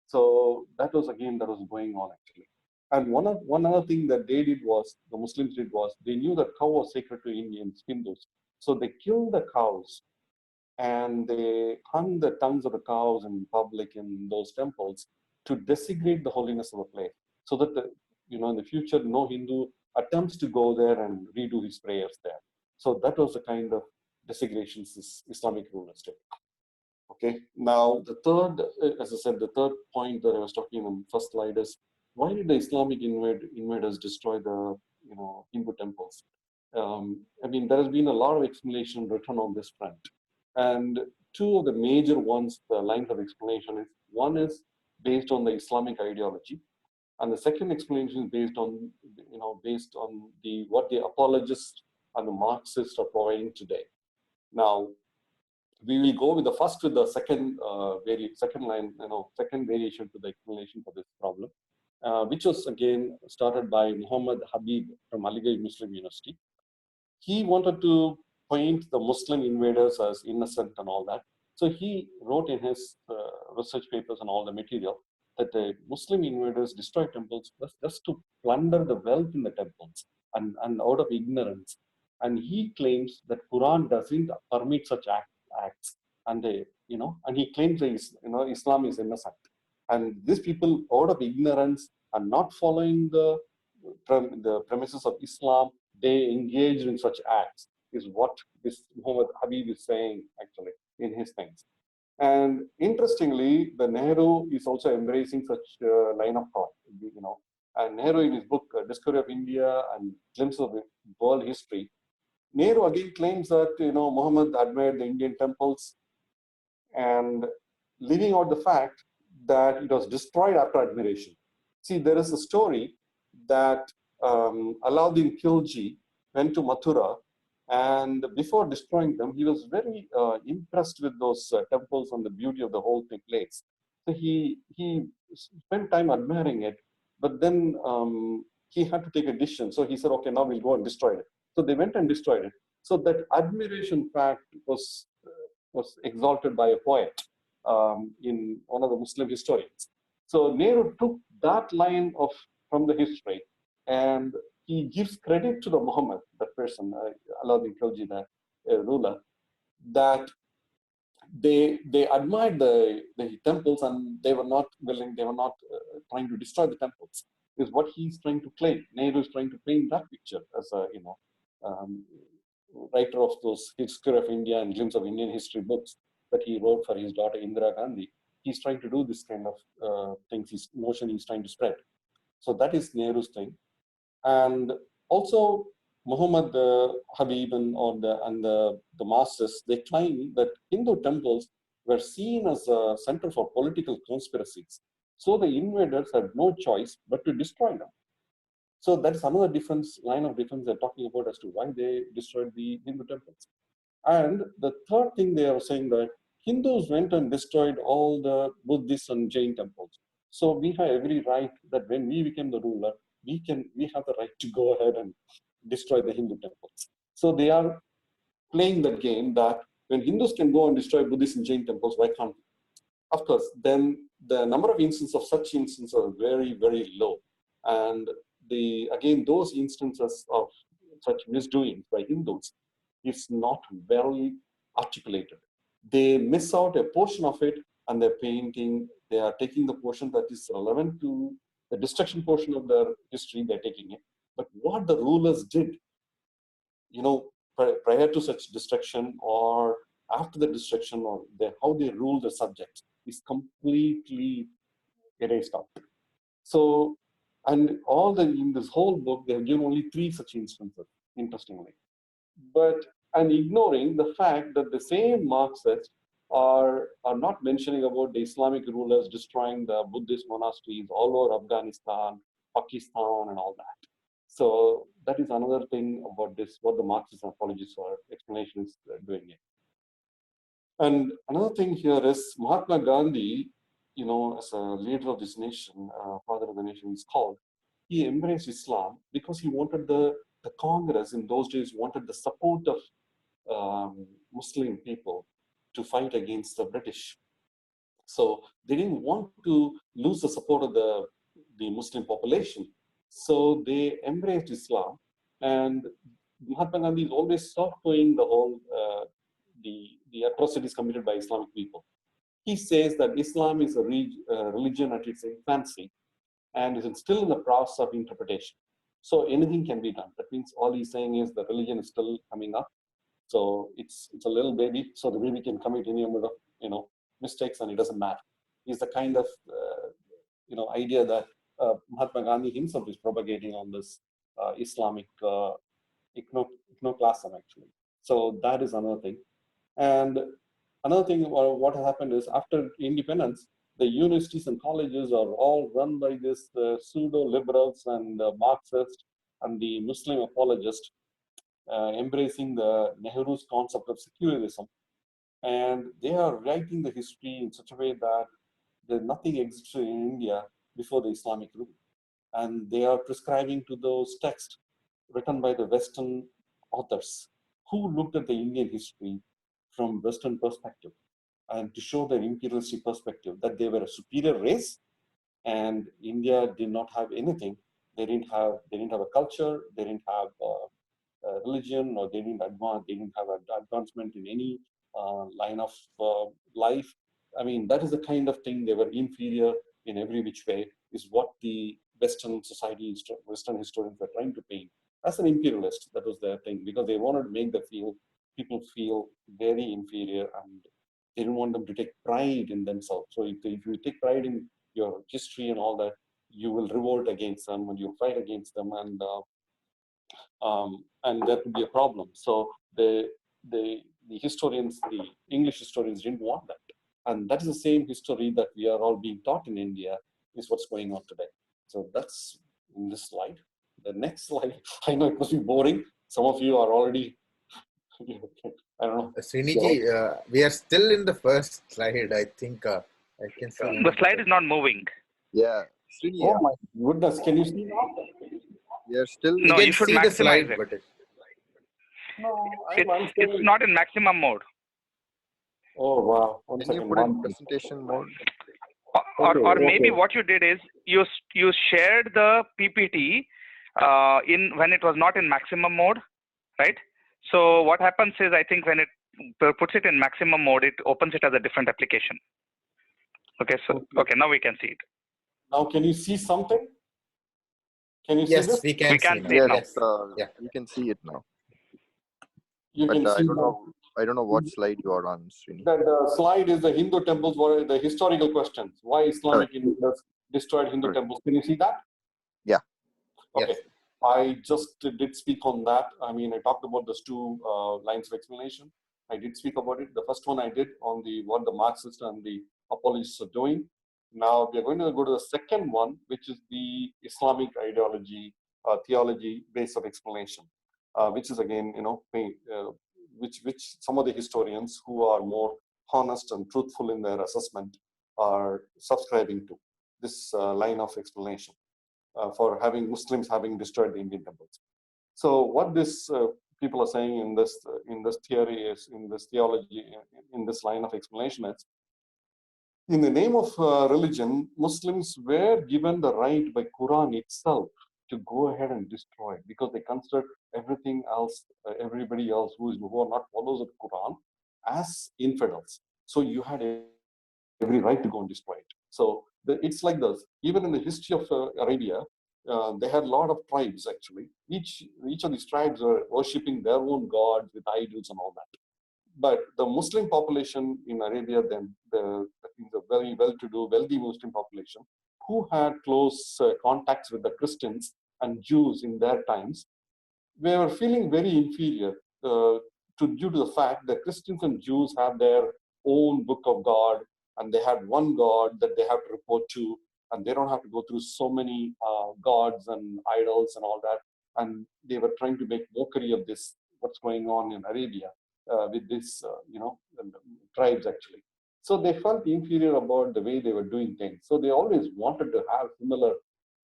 So that was going on actually. And one other thing that the Muslims did was, they knew that cow was sacred to Indians, Hindus. So they killed the cows and they hung the tongues of the cows in public in those temples to desecrate the holiness of the place. So that in the future, no Hindu attempts to go there and redo his prayers there. So that was the kind of desecrations Islamic rulers did. Okay, now the third, as I said, the third point that I was talking on the first slide is, why did the Islamic invaders destroy the Hindu temples? I mean, there has been a lot of explanation written on this front, and two of the major ones, the lines of explanation is, one is based on the Islamic ideology, and the second explanation is based on what the apologists and the Marxists are providing today. Now, we will go with the second variation to the explanation for this problem, which was again started by Muhammad Habib from Aligarh Muslim University. He wanted to paint the Muslim invaders as innocent and all that. So he wrote in his research papers and all the material that the Muslim invaders destroyed temples just to plunder the wealth in the temples and out of ignorance. And he claims that Quran doesn't permit such acts, and he claims that Islam is innocent. And these people, out of ignorance and not following the premises of Islam, they engaged in such acts, is what this Muhammad Habib is saying actually in his things. And interestingly, the Nehru is also embracing such line of thought, And Nehru, in his book Discovery of India and Glimpse of World History, Nehru again claims that Muhammad admired the Indian temples, and leaving out the fact that it was destroyed after admiration. See, there is a story that Alauddin Khilji went to Mathura, and before destroying them, he was very impressed with those temples and the beauty of the whole place. So he spent time admiring it, but then he had to take a decision. So he said, okay, now we'll go and destroy it. So they went and destroyed it. So that admiration fact was exalted by a poet in one of the Muslim historians. So Nehru took that line from the history, and he gives credit to the Muhammad, that person, Alauddin Khilji, the ruler, that they admired the temples, and they were not willing, they were not trying to destroy the temples, is what he's trying to claim. Nehru is trying to paint that picture as a, writer of those History of India and Glimpse of Indian History books that he wrote for his daughter Indira Gandhi. He's trying to do this kind of things, his notion he's trying to spread. So that is Nehru's thing. And also Muhammad Habib and the Marxists, they claim that Hindu temples were seen as a center for political conspiracies. So the invaders had no choice but to destroy them. So that's another line of defense they're talking about as to why they destroyed the Hindu temples. And the third thing they are saying that Hindus went and destroyed all the Buddhist and Jain temples. So we have every right that when we became the ruler, we have the right to go ahead and destroy the Hindu temples. So they are playing the game that when Hindus can go and destroy Buddhist and Jain temples, why can't we? Of course, then the number of instances of such instances are very, very low. And again, those instances of such misdoings by Hindus is not well articulated. They miss out a portion of it, and they're painting, they are taking the portion that is relevant to the destruction portion of their history, they're taking it. But what the rulers did, prior to such destruction or after the destruction, or how they ruled the subjects, is completely erased out. So, and in this whole book, they have given only 3 such instances, interestingly. And ignoring the fact that the same Marxists are not mentioning about the Islamic rulers destroying the Buddhist monasteries all over Afghanistan, Pakistan, and all that. So that is another thing about this, what the Marxist apologists or explanation is doing it. And another thing here is Mahatma Gandhi, as a leader of this nation, father of the nation is called, he embraced Islam because he wanted the Congress in those days wanted the support of Muslim people to fight against the British. So they didn't want to lose the support of the Muslim population. So they embraced Islam, and Mahatma Gandhi is always soft-going the whole the atrocities committed by Islamic people. He says that Islam is a religion at its infancy and is still in the process of interpretation. So anything can be done. That means all he's saying is the religion is still coming up. So it's a little baby, so the baby can commit any number of mistakes, and it doesn't matter. It's the kind of idea that Mahatma Gandhi himself is propagating on this Islamic iconoclasm, actually. So that is another thing. And another thing, what happened is after independence, the universities and colleges are all run by this pseudo-liberals and Marxists and the Muslim apologists, embracing the Nehru's concept of secularism. And they are writing the history in such a way that nothing existed in India before the Islamic rule. And they are prescribing to those texts written by the Western authors who looked at the Indian history from Western perspective, and to show their imperialistic perspective, that they were a superior race and India did not have anything. They didn't have a culture, they didn't have a religion, or they didn't have an advancement in any line of life. I mean, that is the kind of thing. They were inferior in every which way, is what the Western society, Western historians were trying to paint. As an imperialist, that was their thing, because they wanted to make people feel very inferior, and they didn't want them to take pride in themselves. So if you take pride in your history and all that, you will revolt against them and you'll fight against them, and that would be a problem. So the historians, the English historians, didn't want that. And that is the same history that we are all being taught in India, is what's going on today. So that's in this slide. The next slide, I know it must be boring. Some of you are already, I don't know. Sriniji, we are still in the first slide. I think I can see. The slide is not moving. Yeah, Srini, Oh my goodness, can you see now? we are still. No, can you should see the maximize slide, it. but No, It's not in maximum mode. Oh wow! Can you put it in presentation mode? Or maybe what you did is you shared the PPT when it was not in maximum mode, right? So what happens is, I think when it puts it in maximum mode, it opens it as a different application. Okay, so okay, now we can see it. Now can you see something? Can you see yes, this? we can see now. Yes, Yeah. we can see it now. You But can see I don't know what slide you are on, Srini. the slide is the Hindu temples, were the historical questions. Why Islamic invaders destroyed Hindu temples? Can you see that? Yeah. Okay. Yes. I just did speak on that. I mean, I talked about those two lines of explanation. I did speak about it. The first one I did on what the Marxists and the apologists are doing. Now we are going to go to the second one, which is the Islamic ideology, theology base of explanation, which is again, which some of the historians who are more honest and truthful in their assessment are subscribing to this line of explanation. For Muslims having destroyed the Indian temples. So what this people are saying in this theory is, in this theology, in this line of explanation is, in the name of religion, Muslims were given the right by Quran itself to go ahead and destroy, because they considered everything else, everybody else who are not followers of Quran, as infidels. So you had every right to go and destroy it. So it's like this. Even in the history of Arabia, they had a lot of tribes actually. Each of these tribes were worshipping their own gods with idols and all that. But the Muslim population in Arabia, then the very well-to-do, wealthy Muslim population, who had close contacts with the Christians and Jews in their times, they were feeling very inferior due to the fact that Christians and Jews have their own book of God, and they had one God that they have to report to, and they don't have to go through so many gods and idols and all that. And they were trying to make mockery of this, what's going on in Arabia with this, tribes actually. So they felt inferior about the way they were doing things. So they always wanted to have similar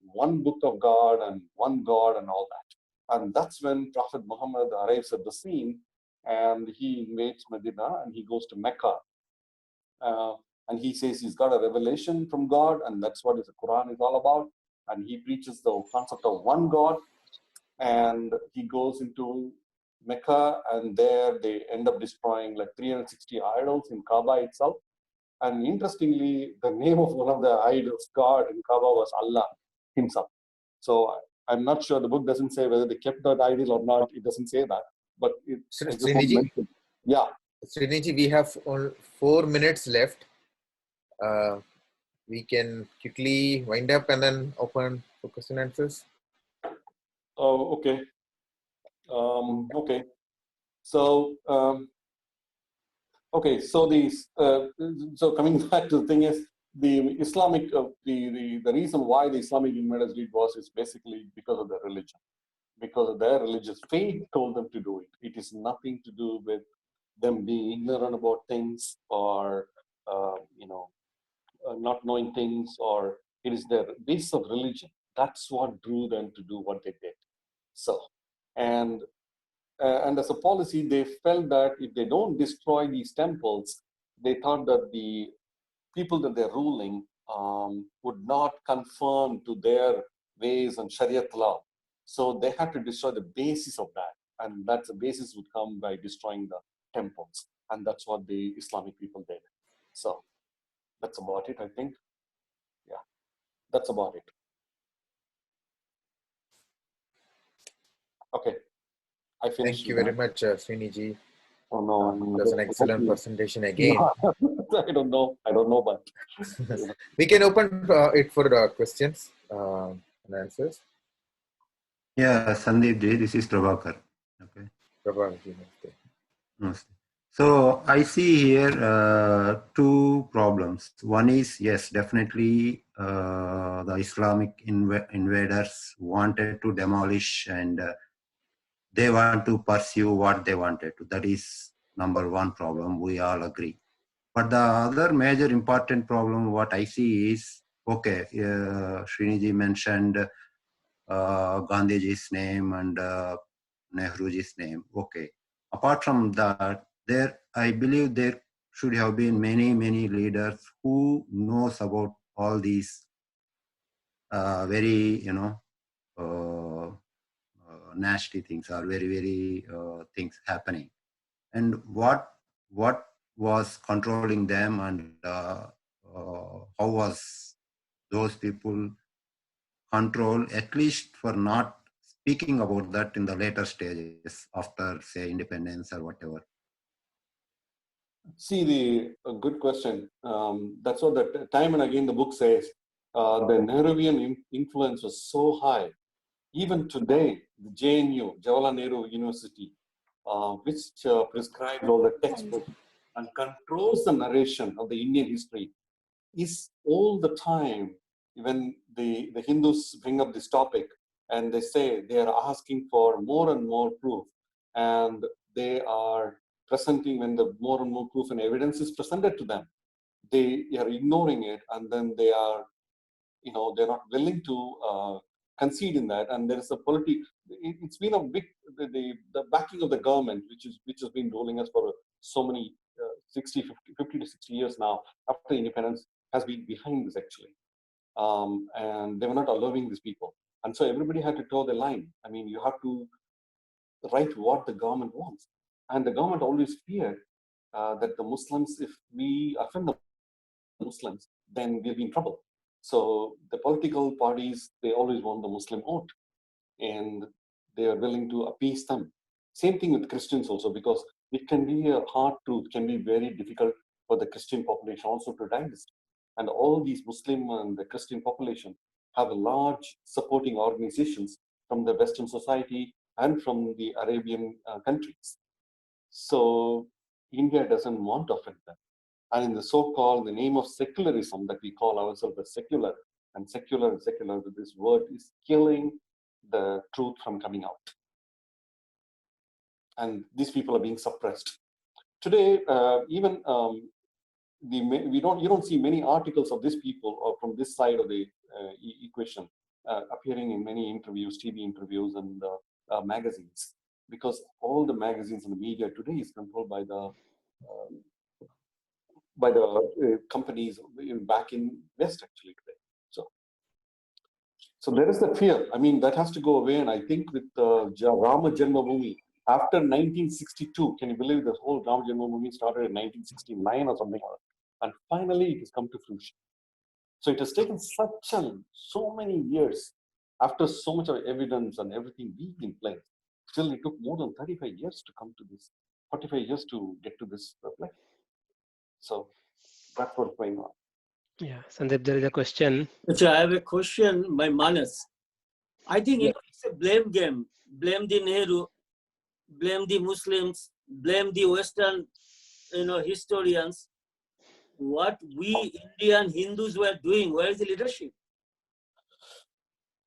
one book of God and one God and all that. And that's when Prophet Muhammad arrives at the scene, and he invades Medina and he goes to Mecca. And he says he's got a revelation from God, and that's what the Quran is all about. And he preaches the concept of one God, and he goes into Mecca, and there they end up destroying like 360 idols in Kaaba itself. And interestingly, the name of one of the idols, God in Kaaba, was Allah himself. So I'm not sure, the book doesn't say whether they kept that idol or not. It doesn't say that. But Sriniji, yeah. Sriniji, we have 4 minutes left. We can quickly wind up and then open for question and answers. Oh, okay. Okay. So, okay. So so coming back to the thing is, the Islamic, the reason why the Islamic invaders did was is basically because of their religion, because of their religious faith told them to do it. It is nothing to do with them being ignorant about things, or not knowing things, or it is their base of religion. That's what drew them to do what they did. So, and as a policy, they felt that if they don't destroy these temples, they thought that the people that they're ruling would not conform to their ways and Shariat law. So they had to destroy the basis of that. And that's the basis would come by destroying the temples. And that's what the Islamic people did. So that's about it, I think. Yeah, that's about it. Okay, I finished. Thank you very much, Sriniji. Oh no, it was an excellent presentation again. I don't know, but we can open it for questions and answers. Yeah, Sandeep Ji, this is Prabhakar. Okay. Prabhakar ji, Namaste. So I see here two problems. One is, yes, definitely the Islamic invaders wanted to demolish and they want to pursue what they wanted to. That is number one problem. We all agree. But the other major important problem, what I see is, okay, Sriniji mentioned Gandhiji's name and Nehruji's name. Okay. Apart from that, I believe there should have been many, many leaders who knows about all these very, nasty things or very, very things happening. And what was controlling them, and how was those people controlled, at least for not speaking about that in the later stages after, say, independence or whatever? See, a good question. That's what the time and again the book says. The Nehruvian influence was so high. Even today, the JNU, Jawaharlal Nehru University, which prescribes all the textbooks and controls the narration of the Indian history, is all the time when the Hindus bring up this topic and they say they are asking for more and more proof, and they are presenting, when the more and more proof and evidence is presented to them, they are ignoring it, and then they are, they're not willing to concede in that. And there is a it's been a big, the backing of the government, which has been ruling us for so many 50 to 60 years now after independence, has been behind this actually. And they were not allowing these people. And so everybody had to toe the line. I mean, you have to write what the government wants. And the government always feared that the Muslims, if we offend the Muslims, then we'll be in trouble. So the political parties, they always want the Muslim vote, and they are willing to appease them. Same thing with Christians also, because it can be a hard truth, can be very difficult for the Christian population also to digest. And all these Muslim and the Christian population have large supporting organizations from the Western society and from the Arabian countries. So India doesn't want to offend them. And in the so-called, the name of secularism, that we call ourselves as secular, and secular, this word is killing the truth from coming out. And these people are being suppressed. Today, even you don't see many articles of these people or from this side of the equation appearing in many interviews, TV interviews, and magazines, because all the magazines and the media today is controlled by the companies back in West actually today. So there is the fear. I mean, that has to go away. And I think with Rama Janmabhoomi, after 1962, can you believe the whole Rama Janmabhoomi started in 1969 or something like that? And finally, it has come to fruition. So it has taken so many years after so much of evidence and everything being in place. Still, it took more than 35 years to come to this, 45 years to get to this place. So that's what's going on. Yeah, Sandeep, there is a question. Which I have a question by Manas. I think it's a blame game. Blame the Nehru, blame the Muslims, blame the Western, historians. What we Indian Hindus were doing, where is the leadership?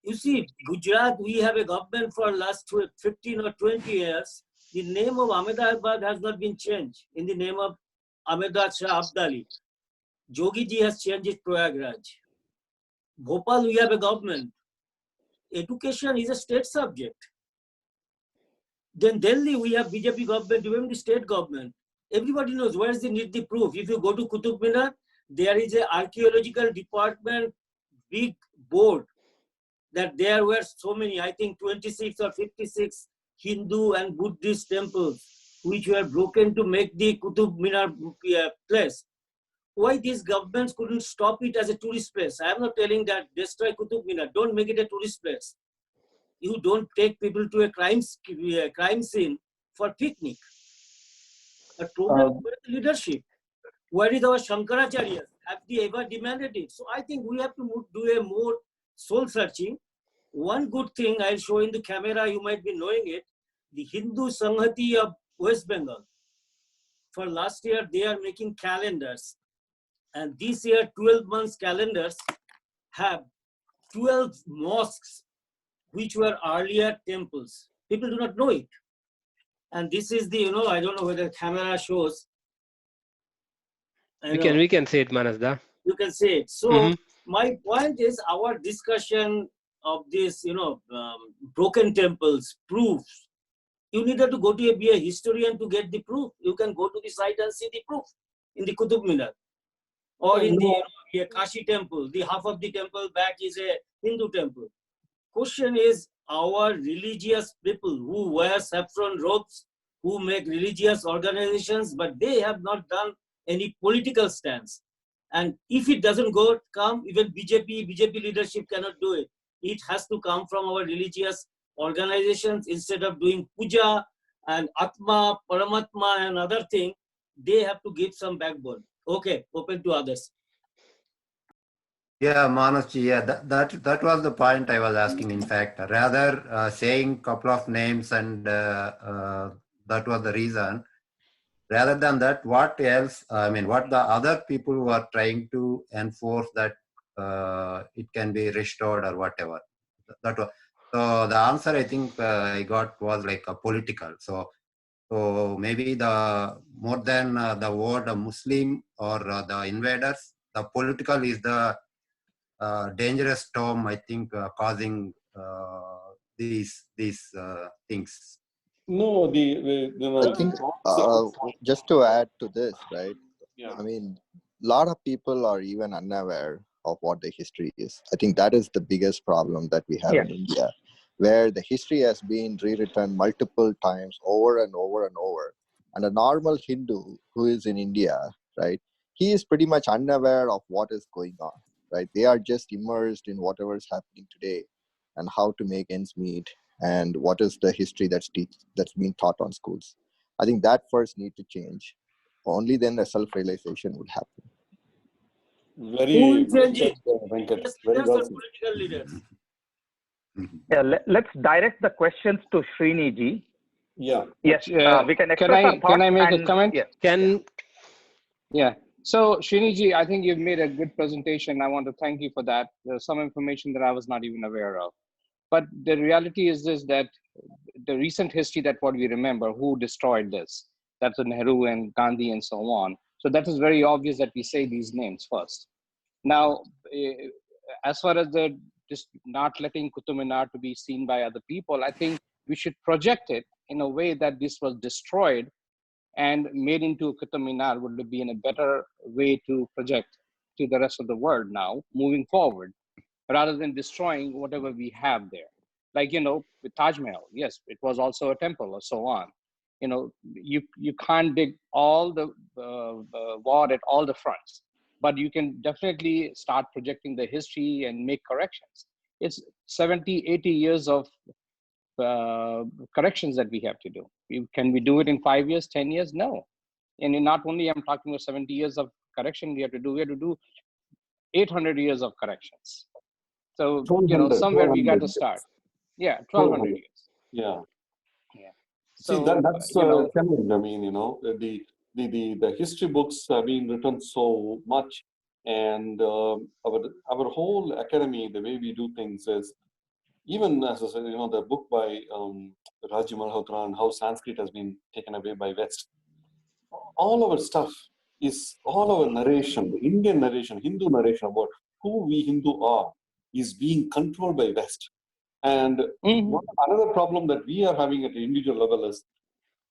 You see, Gujarat, we have a government for last 15 or 20 years. The name of Ahmedabad has not been changed in the name of Ahmedabad Shah Abdali. Jogi ji has changed it Prayagraj. Bhopal, we have a government. Education is a state subject. Then Delhi, we have BJP government, even the state government. Everybody knows where is the need the proof. If you go to Qutub Minar, there is an archaeological department, big board, that there were so many, I think 26 or 56 Hindu and Buddhist temples, which were broken to make the Qutub Minar place. Why these governments couldn't stop it as a tourist place? I am not telling that destroy Qutub Minar, don't make it a tourist place. You don't take people to a crime scene for picnic. The problem is leadership. Where is our Shankaracharya? Have they ever demanded it? So I think we have to do a more soul searching. One good thing I'll show in the camera, you might be knowing it, the Hindu Sanghati of West Bengal. for last year, they are making calendars. And this year, 12 months calendars have 12 mosques, which were earlier temples. People do not know it. And this is the, I don't know whether camera shows. We can say it, Manasda. You can say it. So my point is our discussion of this, broken temples, proofs. You needed to go to be a historian to get the proof. You can go to the site and see the proof in the Qutub Minar. Or in the Kashi temple, the half of the temple back is a Hindu temple. Question is, our religious people who wear saffron robes, who make religious organizations, but they have not done any political stance. And if it doesn't come, even BJP leadership cannot do it. It has to come from our religious organizations. Instead of doing puja and atma, paramatma and other thing, they have to give some backbone. Okay, open to others. Yeah, Manasji, yeah, that was the point I was asking. In fact, rather saying couple of names and that was the reason. Rather than that, what else? I mean, what the other people who are trying to enforce that it can be restored or whatever. That was, so the answer I think I got was like a political. So maybe the more than the word Muslim or the invaders, the political is the dangerous storm, I think, causing these things. No, I think just to add to this, right? I mean, a lot of people are even unaware of what the history is. I think that is the biggest problem that we have in India, where the history has been rewritten multiple times over and over and over. And a normal Hindu who is in India, right, he is pretty much unaware of what is going on, right? They are just immersed in whatever is happening today and how to make ends meet and what is the history that's being taught on schools. I think that first need to change. Only then the self-realization would happen. Very well said, Venkat. Very well said. Political leaders. Yeah, let's direct the questions to Srini ji. Yeah. Yes, we can express our thoughts. Can I make a comment? Yes. Yeah. So Srini ji, I think you've made a good presentation. I want to thank you for that. There's some information that I was not even aware of. But the reality is this, that the recent history, that what we remember, who destroyed this, that's Nehru and Gandhi and so on. So that is very obvious that we say these names first. Now, as far as the just not letting Qutub Minar to be seen by other people, I think we should project it in a way that this was destroyed and made into a Qutub Minar would be in a better way to project to the rest of the world now, moving forward, rather than destroying whatever we have there. Like, with Taj Mahal, yes, it was also a temple or so on. You can't dig all the war at all the fronts, but you can definitely start projecting the history and make corrections. It's 70, 80 years of corrections that we have to do. Can we do it in 5 years, 10 years? No. And not only I'm talking about 70 years of correction we have to do 800 years of corrections. So, somewhere we got to start. Yeah, 1200 years. Yeah. So, see, that's challenge. I mean, the history books have been written so much, and our whole academy, the way we do things is, even as I said, the book by Raji Malhotra and how Sanskrit has been taken away by West. All our stuff is, all our narration, the Indian narration, Hindu narration about who we Hindu are, is being controlled by West. And another problem that we are having at the individual level is,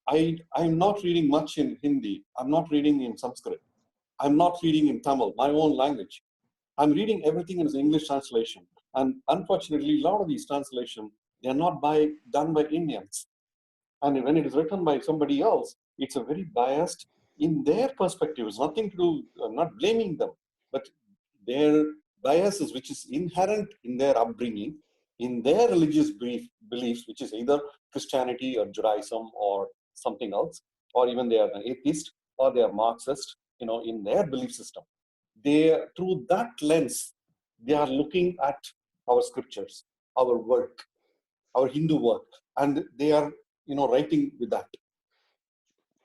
I'm not reading much in Hindi. I'm not reading in Sanskrit. I'm not reading in Tamil, my own language. I'm reading everything in English translation. And unfortunately, a lot of these translations, they are not done by Indians. And when it is written by somebody else, it's a very biased in their perspective. It's nothing to do, I'm not blaming them, but their biases, which is inherent in their upbringing, in their religious beliefs, which is either Christianity or Judaism or something else, or even they are an atheist or they are Marxist, in their belief system. Through that lens, they are looking at our scriptures, our work, our Hindu work, and they are, writing with that.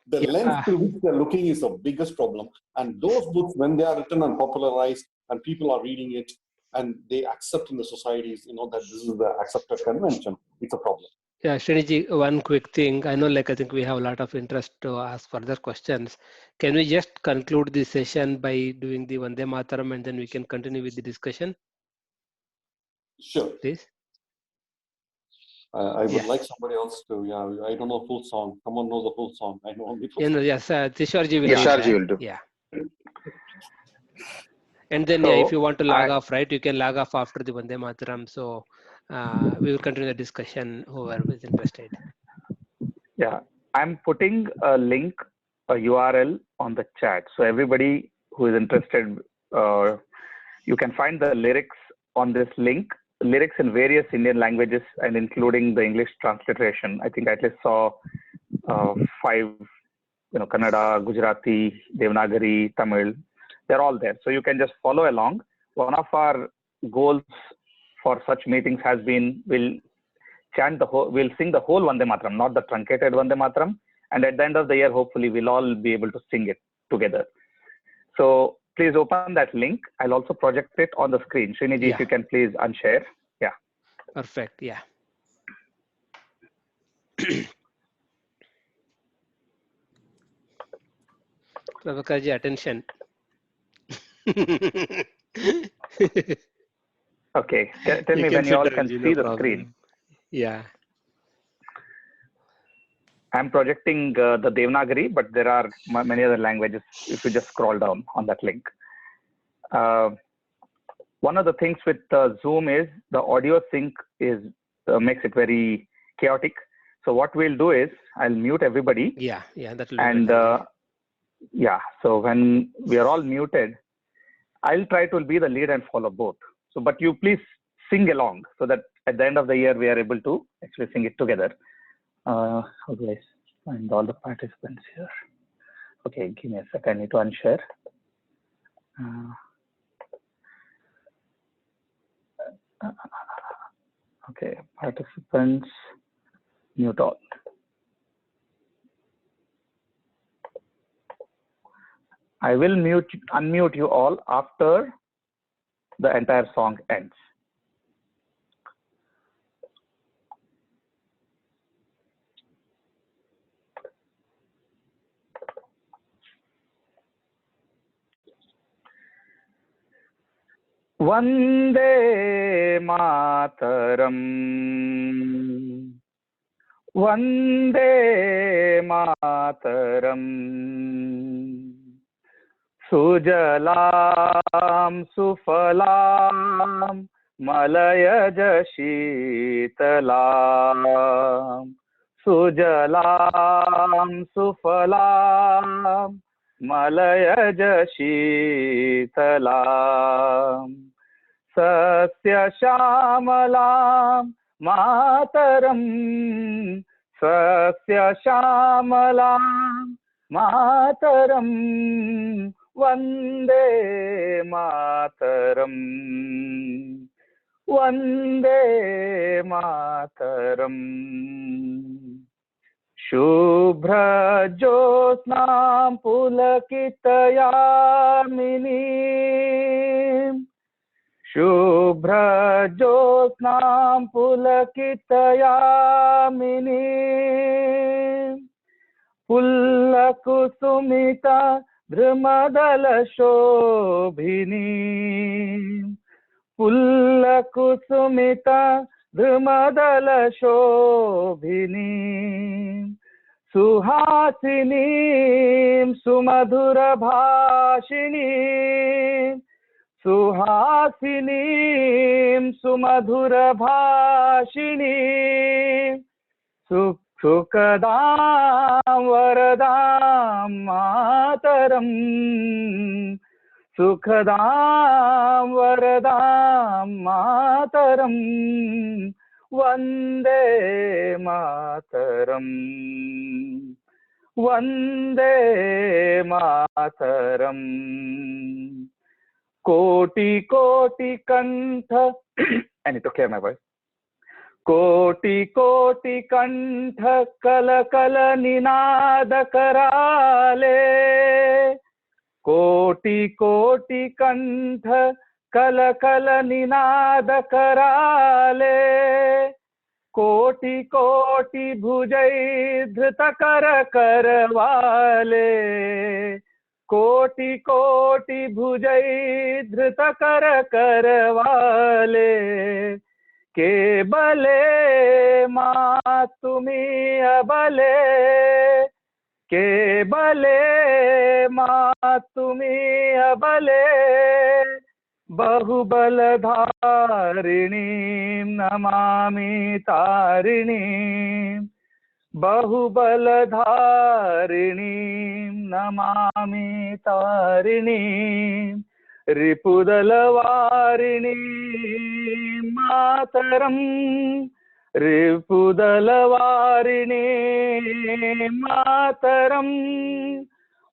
The lens through which they're looking is the biggest problem. And those books, when they are written and popularized and people are reading it and they accept in the societies, that this is the accepted convention, it's a problem. Yeah, Sriniji, one quick thing. I know, I think we have a lot of interest to ask further questions. Can we just conclude this session by doing the VandeMataram and then we can continue with the discussion? Sure. Please. I would like somebody else to, I don't know full song. Someone knows the full song. I know only full song. Yes, Tisharji will will do. Yeah. And then, So, if you want to log off, right, you can log off after the VandeMataram. So we will continue the discussion, whoever is interested. Yeah, I'm putting a link, a URL on the chat. So everybody who is interested, you can find the lyrics on this link, lyrics in various Indian languages and including the English transliteration. I think I at least saw 5, Kannada, Gujarati, Devanagari, Tamil. They're all there. So you can just follow along. One of our goals for such meetings has been, we'll sing the whole VandeMataram, not the truncated VandeMataram. And at the end of the year, hopefully we'll all be able to sing it together. So please open that link. I'll also project it on the screen. Sriniji, if you can please unshare. Yeah. Perfect. Yeah. Prabhakarji, attention. Okay. Tell me when you all can see the screen. Yeah. I'm projecting the Devanagari, but there are many other languages if you just scroll down on that link. One of the things with Zoom is the audio sync makes it very chaotic. So what we'll do is I'll mute everybody. Yeah, that will be better. So when we are all muted, I'll try to be the lead and follow both. So, but you please sing along so that at the end of the year, we are able to actually sing it together. How do I find all the participants here? Okay, give me a sec. I need to unshare. Okay, participants, mute all. I will unmute you all after the entire song ends. Vande Mataram, Vande Mataram, Sujalam Sufalam Malayaj Shitalam, Sujalam Sufalam Malayaj Shitalam, Sasya Shamalam Mataram, Sasya Shamalam Mataram, Vande Mataram, Vande Mataram. Shubhra Jyotsnam Pulakitayaminim, Shubhra Jyotsnam Pulakitayaminim, Pullakusumita Dhrumadala Shobhinim, Pullakusumita Dhrumadala Shobhinim, Suhasinim Sumadhura Bhashinim, Suhasinim Sumadhura Bhashinim, Sukhadam Varadam Mataram, Sukhadam Varadam Mataram, Vande Mataram, Vande Mataram. Koti Koti Kantha I need to clear my voice. कोटि कोटि कंठ कल कल निनाद कराले, कोटि कोटि कंठ कल कल निनाद कराले, कोटि कोटि भुजै धृत कर करवाले, कोटि कोटि भुजै धृत कर करवाले, के बले माँ तुम्ही अबले, के बले माँ तुम्ही अबले, बहुबलधारिणी नमामि तारिणी, बहुबलधारिणी नमामि तारिणी, रिपुदलवारिणी मातरम, रिपुदलवारिणी मातरम,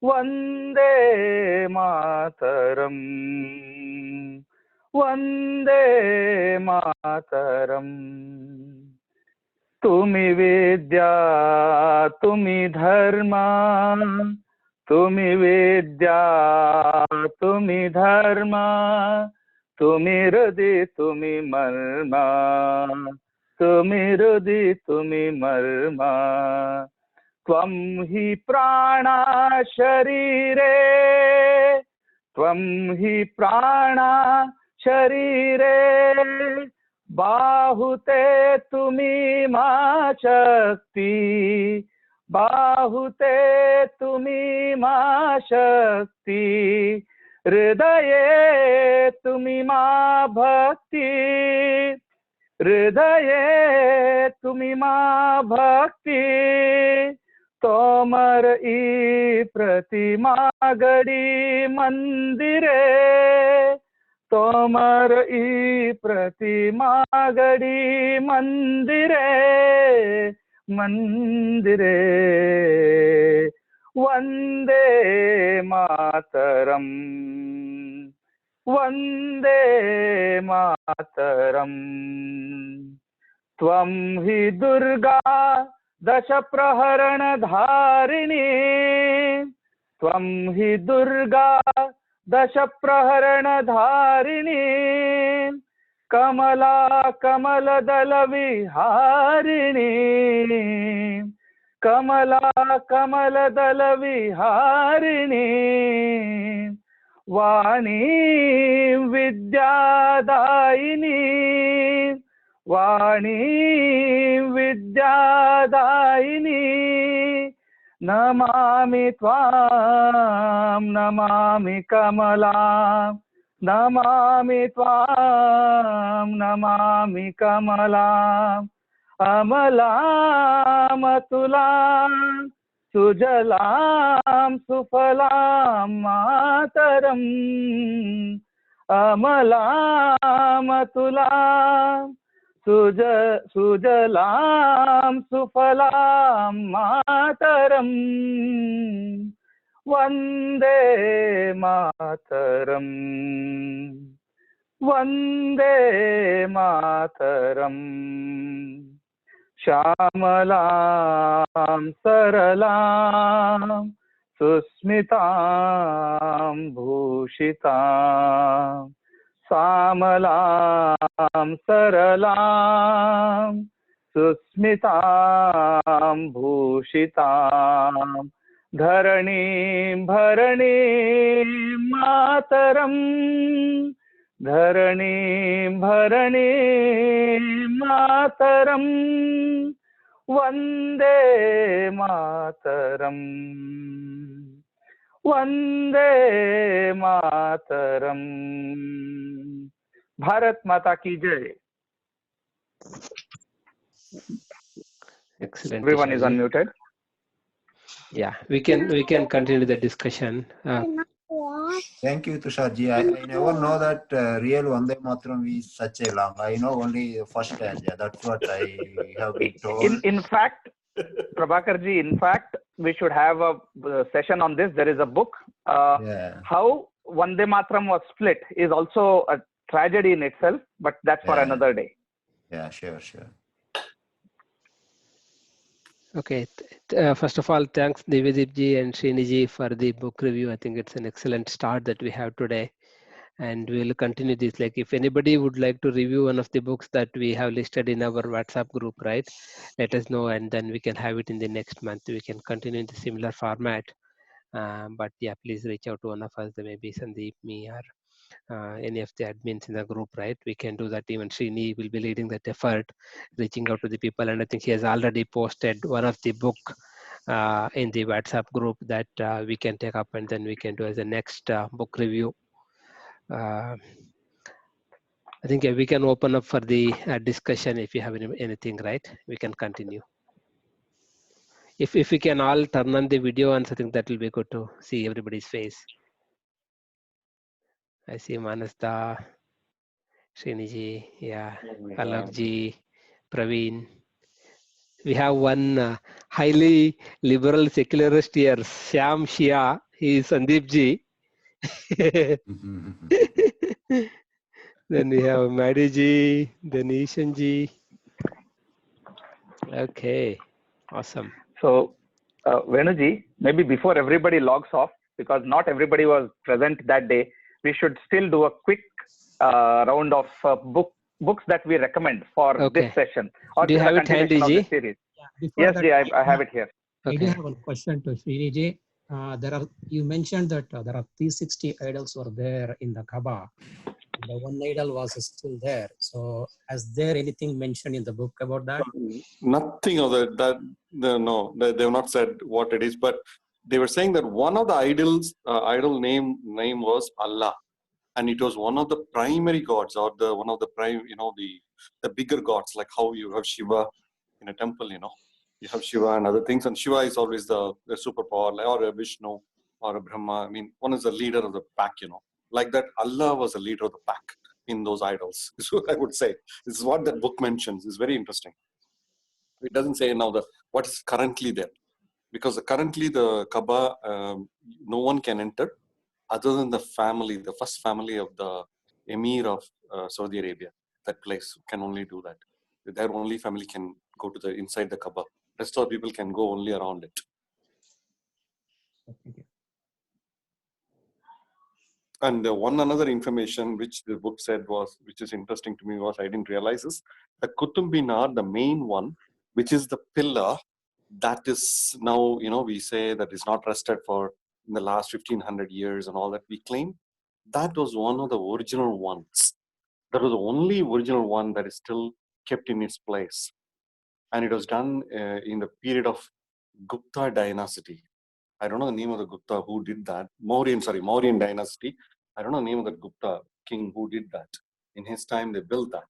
वंदे मातरम, वंदे मातरम। तुम्ही विद्या तुम्ही धर्म, तुम्ही विद्या तुम्ही धर्म, तुम्ही हृदय तुम्ही मर्म, तुम्ही हृदय तुम्ही मर्म, त्वं हि प्राणा शरीरे, त्वं हि प्राणा शरीरे, बाहुते तुम्ही मा शक्ती, बाहुते तुम्ही मा शक्ती, हृदये तुम्ही मा भक्ती, हृदये तुम्ही मा भक्ती, तोमर ई प्रतिमा गडी मंदिरे, तोमर ई प्रतिमा गडी मंदिरे, मंदिरे, वंदे मातरम, वंदे मातरम। त्वं हि दुर्गा दश प्रहरण धारिणी, त्वं हि दुर्गा दश प्रहरण धारिणी, कमला कमल दल विहारिणी, कमला कमल दल विहारिणी, वाणी विद्यादायिनी, वाणी विद्यादायिनी, नमामि त्वां नमामि कमलां, नमामि त्वां नमामि कमलां, अमलां अतुलां सुजलां सुफलां मातरम्, अमलां अतुलां सुजलां सुफलां मातरम्, वंदे मातरम्, वंदे मातरम्। श्यामलां सरलां सुस्मितां भूषितां, श्यामलां सरलां सुस्मितां भूषितां, धरणीं भरणीं मातरम्, धरणीं भरणीं मातरम्, वंदे मातरम्, वंदे मातरम्। भारत माता की जय। Excellent. Everyone is unmuted. Yeah, we can continue the discussion. Thank you, Tusharji. I never know that real Vande Mataram is such a long. I know only the first stanza. That's what I have been told. In fact, Prabhakarji, in fact, we should have a session on this. There is a book. How Vande Mataram was split is also a tragedy in itself, but that's for another day. Yeah, sure. Okay. First of all, thanks Divyadeep ji and Srini ji for the book review. I think it's an excellent start that we have today. And we'll continue this. Like if anybody would like to review one of the books that we have listed in our WhatsApp group, right? Let us know and then we can have it in the next month. We can continue in the similar format. But yeah, please reach out to one of us, maybe Sandeep, me, or any of the admins in the group, right? We can do that. Even Srini will be leading that effort, reaching out to the people. And I think he has already posted one of the book in the WhatsApp group that we can take up and then we can do as a next book review. I think we can open up for the discussion if you have anything, right? We can continue. If we can all turn on the video, and I think that will be good to see everybody's face. I see Manasta, Sriniji, yeah, Alakji, Praveen. We have one highly liberal secularist here, Shyam Shia. He is Sandeepji. Then we have Madiji, then Ishanji. Okay, awesome. So, Venuji, maybe before everybody logs off, because not everybody was present that day, we should still do a quick round of books that we recommend for this session or do you have it handy, of the series. Yeah, yes, Ji, I have it here. I do have one question to Srini. You mentioned that there are 360 idols were there in the Kaaba. The one idol was still there. So, is there anything mentioned in the book about that? Nothing of that. No, they have not said what it is. But they were saying that one of the idol name was Allah, and it was one of the primary gods, or one of the the bigger gods, like how you have Shiva in a temple. You have Shiva and other things, and Shiva is always the superpower, or a Vishnu or a Brahma. I mean, one is the leader of the pack. Like that, Allah was the leader of the pack in those idols. Is what I would say. This is what that book mentions. It's very interesting. It doesn't say now what is currently there, because currently the Kaaba, no one can enter other than the first family of the Emir of Saudi Arabia. That place can only do that. Their only family can go to inside the Kaaba. Rest of the people can go only around it. And another information which the book said which is interesting to me, was I didn't realize, is the Qutub Minar, the main one, which is the pillar that is now, we say that is not rested for in the last 1500 years and all that we claim. That was one of the original ones. That was the only original one that is still kept in its place. And it was done in the period of Gupta dynasty. I don't know the name of the Gupta who did that. Mauryan dynasty. I don't know the name of the Gupta king who did that. In his time, they built that.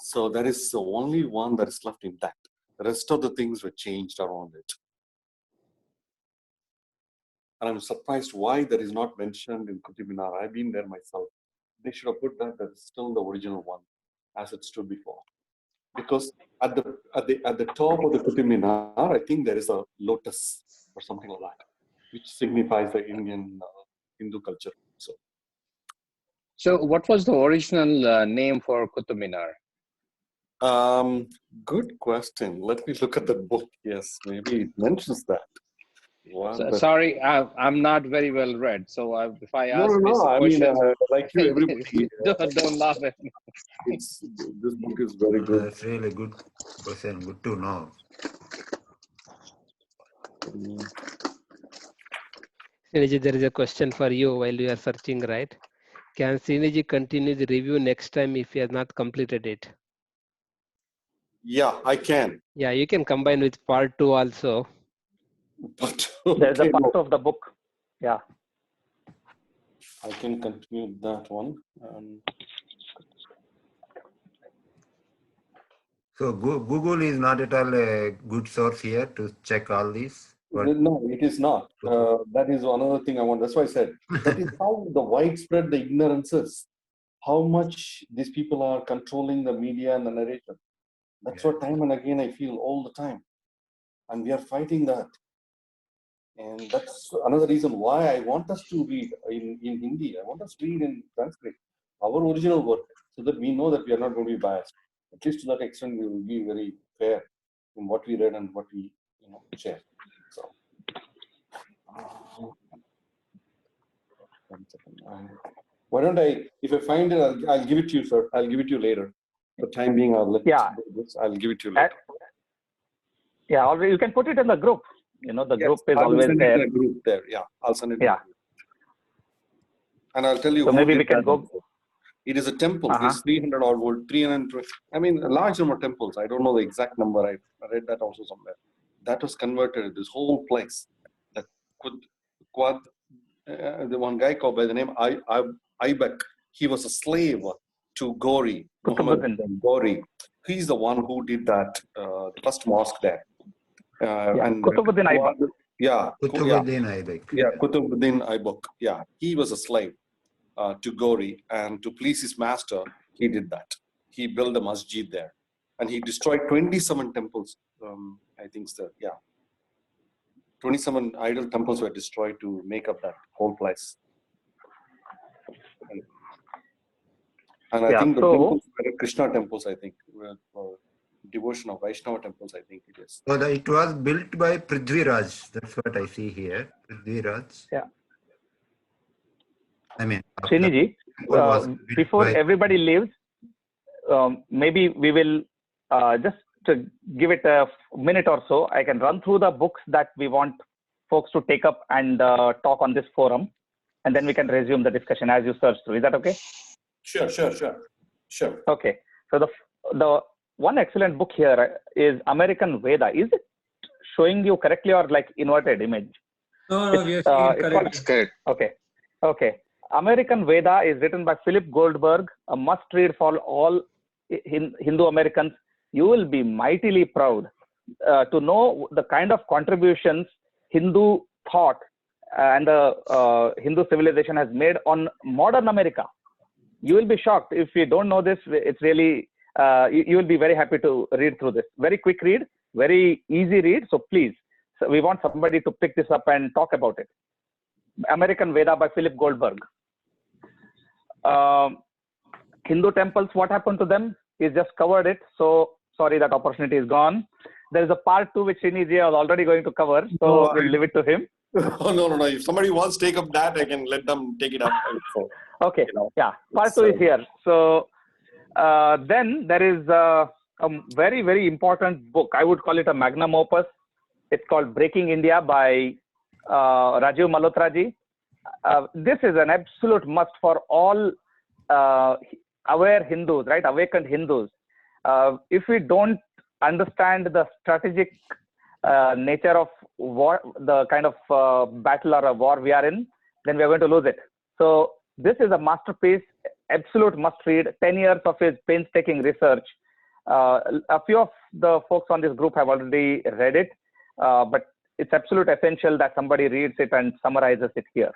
So that is the only one that is left intact. The rest of the things were changed around it. And I'm surprised why that is not mentioned in Qutub Minar. I've been there myself. They should have put that is still the original one, as it stood before. Because at the top of the Qutub Minar, I think there is a lotus or something like that, which signifies the Indian Hindu culture. So what was the original name for Qutub Minar? Good question. Let me look at the book. Yes, maybe it mentions that. Sorry, I'm not very well read. So if I ask questions, like you, everybody. don't laugh at me. This book is very good. That's really good question. Good to know. Sriniji, there is a question for you while you are searching, right? Can Sriniji continue the review next time if he has not completed it? Yeah, I can. Yeah, you can combine with part 2 also. But there's a part of the book. Yeah. I can continue that one. So Google is not at all a good source here to check all these. No, it is not. That is another thing I want. That's why I said that is how the widespread the ignorance is. How much these people are controlling the media and the narration. That's what time and again I feel all the time. And we are fighting that. And that's another reason why I want us to read in Hindi. I want us to read in Sanskrit, our original work, so that we know that we are not going to be biased. At least to that extent, we will be very fair in what we read and what we share. So, 1 second. Why don't I, if I find it, I'll give it to you, sir. I'll give it to you later. For the time being, I'll I'll give it to you later. Yeah, already you can put it in the group. You know, the group is always there. It in the group there. Yeah, I'll send it. Yeah. And I'll tell you. So maybe we can go. It is a temple. It's 300 odd volt, 320. I mean, a large number of temples. I don't know the exact number. I read that also somewhere. That was converted. This whole place. That the one guy called by the name Ibek. He was a slave to Gori. Muhammad Gori. He's the one who did that. The first mosque there. And Kutubuddin Aibak. Yeah. Kutubuddin Aibak. Yeah, Kutubuddin Aibak. Yeah, he was a slave to Gori, and to please his master, he did that. He built a masjid there, and he destroyed 27 temples. I think so. Yeah, 27 idol temples were destroyed to make up that whole place. And I think the temples were Krishna temples. I think were devotion of Vaishnava temples. I think it is. So it was built by Prithviraj. That's what I see here. Prithviraj. Yeah. I mean, Srini before everybody leaves, maybe we will just to give it a minute or so. I can run through the books that we want folks to take up and talk on this forum, and then we can resume the discussion as you search through. Is that okay? Sure. Okay. So the one excellent book here is American Veda. Is it showing you correctly or like inverted image? No, we are seeing correctly. It's correct. Okay. American Veda is written by Philip Goldberg, a must-read for all Hindu Americans. You will be mightily proud to know the kind of contributions Hindu thought and the Hindu civilization has made on modern America. You will be shocked if you don't know this. It's really you will be very happy to read through this. Very quick read, very easy read. So please, we want somebody to pick this up and talk about it. American Veda by Philip Goldberg. Hindu temples, what happened to them? He's just covered it. So sorry, that opportunity is gone. There is a part 2 which Srini ji was already going to cover. So we'll leave it to him. Oh, no. If somebody wants to take up that, I can let them take it up. Okay. Yeah. Part 2 is here. So then there is a very, very important book. I would call it a magnum opus. It's called Breaking India by Rajiv Malhotra ji. This is an absolute must for all aware Hindus, right? Awakened Hindus. If we don't understand the strategic nature of war, the kind of battle or a war we are in, then we are going to lose it. So this is a masterpiece, absolute must read. 10 years of his painstaking research. A few of the folks on this group have already read it, but it's absolute essential that somebody reads it and summarizes it here.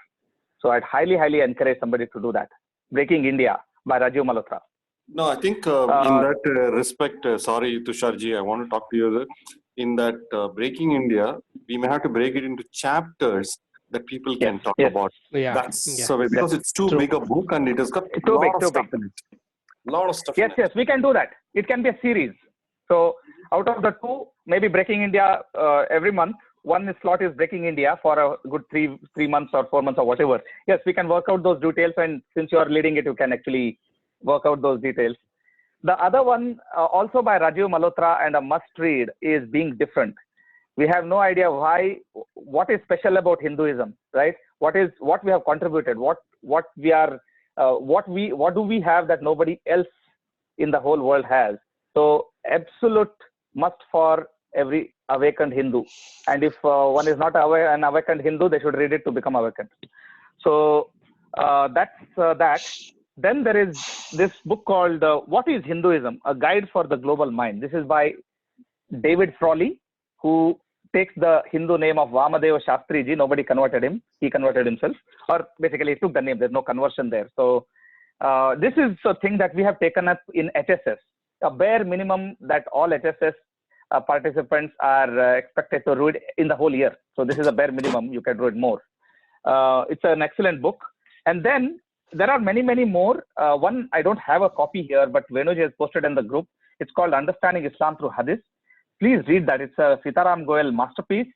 So I'd highly, highly encourage somebody to do that. Breaking India by Rajiv Malhotra. No, I think in that respect, sorry Tusharji, I want to talk to you. In that Breaking India, we may have to break it into chapters that people can talk about. So because it's too big a book and it has got a lot of stuff in it. Lot of stuff. Yes, we can do that. It can be a series. So out of the 2, maybe Breaking India every month. One slot is Breaking India for a good 3 months or 4 months or whatever. Yes, we can work out those details, and since you are leading it, you can actually work out those details. The other one, also by Rajiv Malhotra and a must-read, is Being Different. We have no idea what is special about Hinduism, right? What we have contributed, what do we have that nobody else in the whole world has? So absolute must for every awakened Hindu. And if one is not an awakened Hindu, they should read it to become awakened. So that's that. Then there is this book called What is Hinduism? A Guide for the Global Mind. This is by David Frawley, who takes the Hindu name of Vamadeva Shastriji. Nobody converted him. He converted himself. Or basically he took the name. There's no conversion there. So this is a thing that we have taken up in HSS. A bare minimum that all HSS participants are expected to read in the whole year. So this is a bare minimum. You can read more. It's an excellent book. And then there are many, many more. One, I don't have a copy here, but Venuji has posted in the group. It's called Understanding Islam Through Hadith. please read that. It's a Sita Ram Goel masterpiece,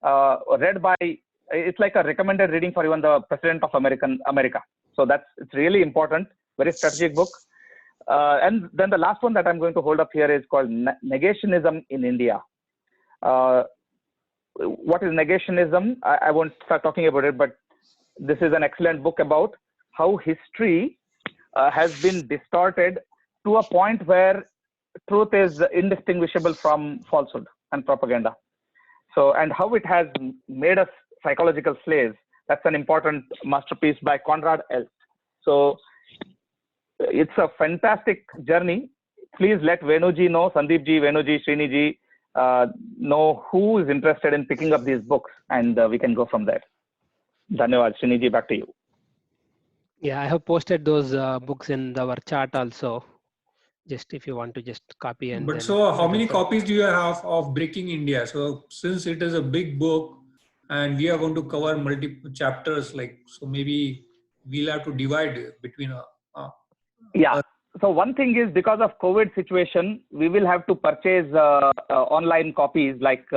read by, it's like a recommended reading for even the President of America. So it's really important, very strategic book. And then the last one that I'm going to hold up here is called Negationism in India. What is negationism? I won't start talking about it, but this is an excellent book about how history has been distorted to a point where truth is indistinguishable from falsehood and propaganda. So, and how it has made us psychological slaves. That's an important masterpiece by Conrad Else. So, it's a fantastic journey. Please let Venuji know, Sandeepji, Venuji, Sriniji, know who is interested in picking up these books, and we can go from there. Dhanyawad. Sriniji, back to you. Yeah, I have posted those books in our chat also. Just if you want to just copy and. But then so, how many copies do you have of Breaking India? So, since it is a big book, and we are going to cover multiple chapters, like so, maybe we'll have to divide between. Yeah. So one thing is, because of COVID situation, we will have to purchase online copies like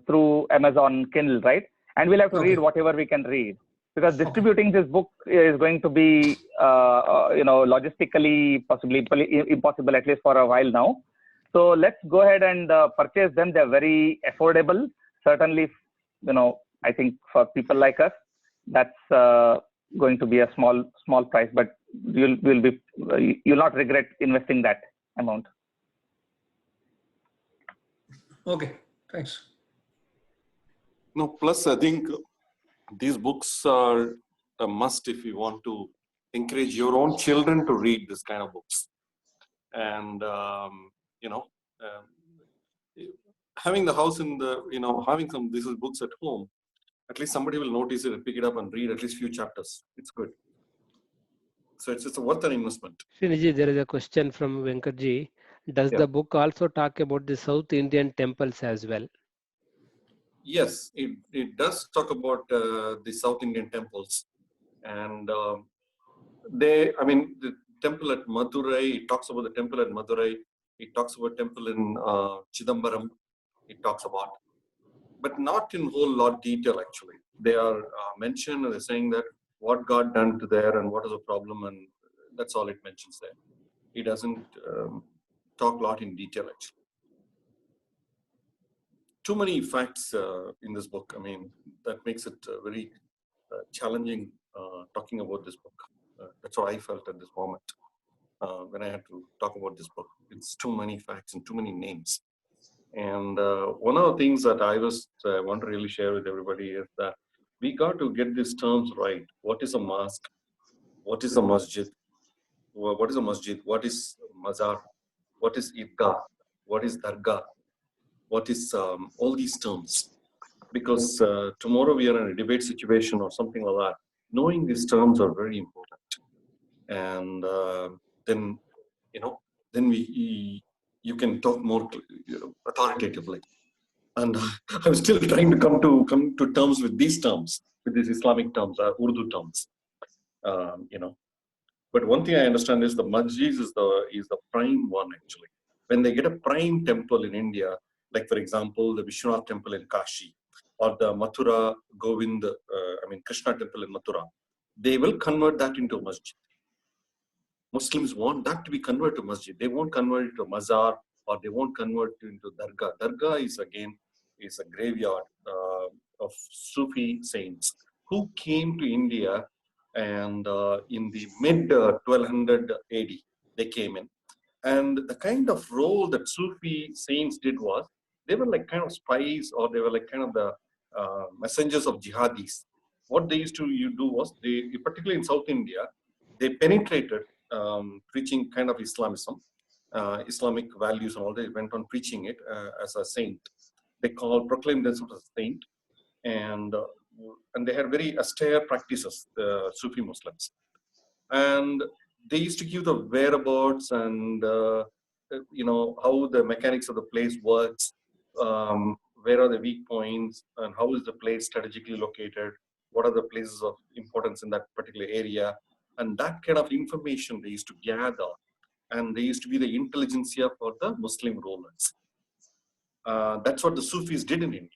through Amazon Kindle, right? And we'll have to read whatever we can read, because distributing this book is going to be, logistically possibly impossible, at least for a while now. So let's go ahead and purchase them. They're very affordable. Certainly, I think for people like us, that's going to be a small price, but you'll not regret investing that amount. Okay, thanks. No, plus I think these books are a must if you want to encourage your own children to read this kind of books. And having the house in the, having some these books at home, at least somebody will notice it and pick it up and read at least few chapters. It's good. So it's worth an investment. Sriniji, there is a question from Venkatji. Does the book also talk about the South Indian temples as well? Yes, it does talk about the South Indian temples. And the temple at Madurai, it talks about the temple at Madurai. It talks about temple in Chidambaram. It talks about, but not in whole lot detail actually. They are mentioned and they're saying that what God done to there and what is the problem, and that's all it mentions there. It doesn't talk a lot in detail actually. Too many facts in this book. I mean, that makes it very challenging talking about this book. That's what I felt at this moment when I had to talk about this book. It's too many facts and too many names. And one of the things that I want to really share with everybody is that we got to get these terms right. What is a mosque? What is a masjid? What is a masjid? What is mazar? What is idgah? What is dargah? What is all these terms? Because tomorrow we are in a debate situation or something like that. Knowing these terms are very important. And then you can talk more authoritatively. And I'm still trying to come to terms with these terms, with these Islamic terms, Urdu terms. But one thing I understand is the masjid is the prime one actually. When they get a prime temple in India, like for example the Vishwanath temple in Kashi or the Mathura Govind, Krishna temple in Mathura, they will convert that into a masjid. Muslims want that to be converted to masjid. They won't convert it to mazar, or they won't convert it into dargah. Dargah is a graveyard of Sufi saints who came to India, and in the mid 1200 AD they came in. And the kind of role that Sufi saints did was they were like kind of spies, or they were like kind of the messengers of jihadis. What they used to do was, they, particularly in South India, they penetrated preaching kind of Islamism, Islamic values and all. They went on preaching it as a saint. They proclaimed themselves as a saint, and they had very austere practices, the Sufi Muslims. And they used to give the whereabouts and how the mechanics of the place works, where are the weak points, and how is the place strategically located, what are the places of importance in that particular area. And that kind of information they used to gather, and they used to be the intelligentsia for the Muslim rulers. That's what the Sufis did in India.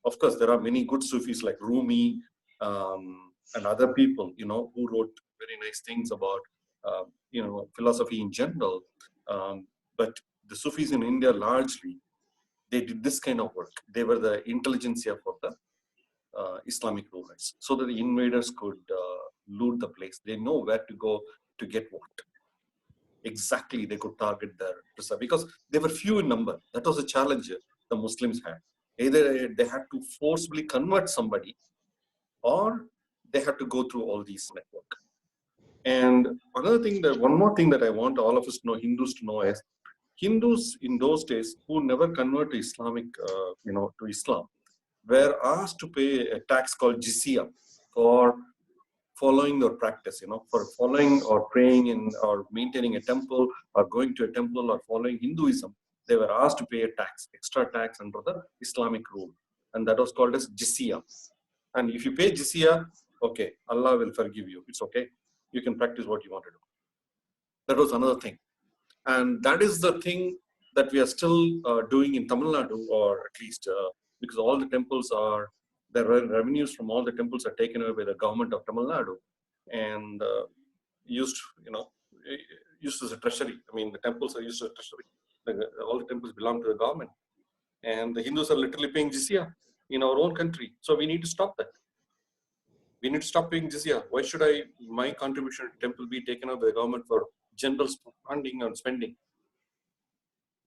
Of course, there are many good Sufis like Rumi and other people, who wrote very nice things about, philosophy in general. But the Sufis in India largely, they did this kind of work. They were the intelligentsia for the Islamic rulers, so that the invaders could loot the place. They know where to go to get what. Exactly, they could target their preserve because they were few in number. That was a challenge the Muslims had. Either they had to forcibly convert somebody, or they had to go through all these network. And one more thing that I want all of us to know, Hindus to know, is Hindus in those days who never convert to Islamic, to Islam, were asked to pay a tax called jizya for following their practice, for following or praying in or maintaining a temple or going to a temple or following Hinduism. They were asked to pay a tax, extra tax under the Islamic rule. And that was called as jizya. And if you pay jizya, okay, Allah will forgive you. It's okay. You can practice what you want to do. That was another thing. And that is the thing that we are still doing in Tamil Nadu, or at least because all the temples the revenues from all the temples are taken away by the government of Tamil Nadu and used as a treasury. I mean, the temples are used as a treasury. All the temples belong to the government. And the Hindus are literally paying jizya in our own country. So we need to stop that. We need to stop paying jizya. Why should my contribution to temple be taken out by the government for general funding and spending?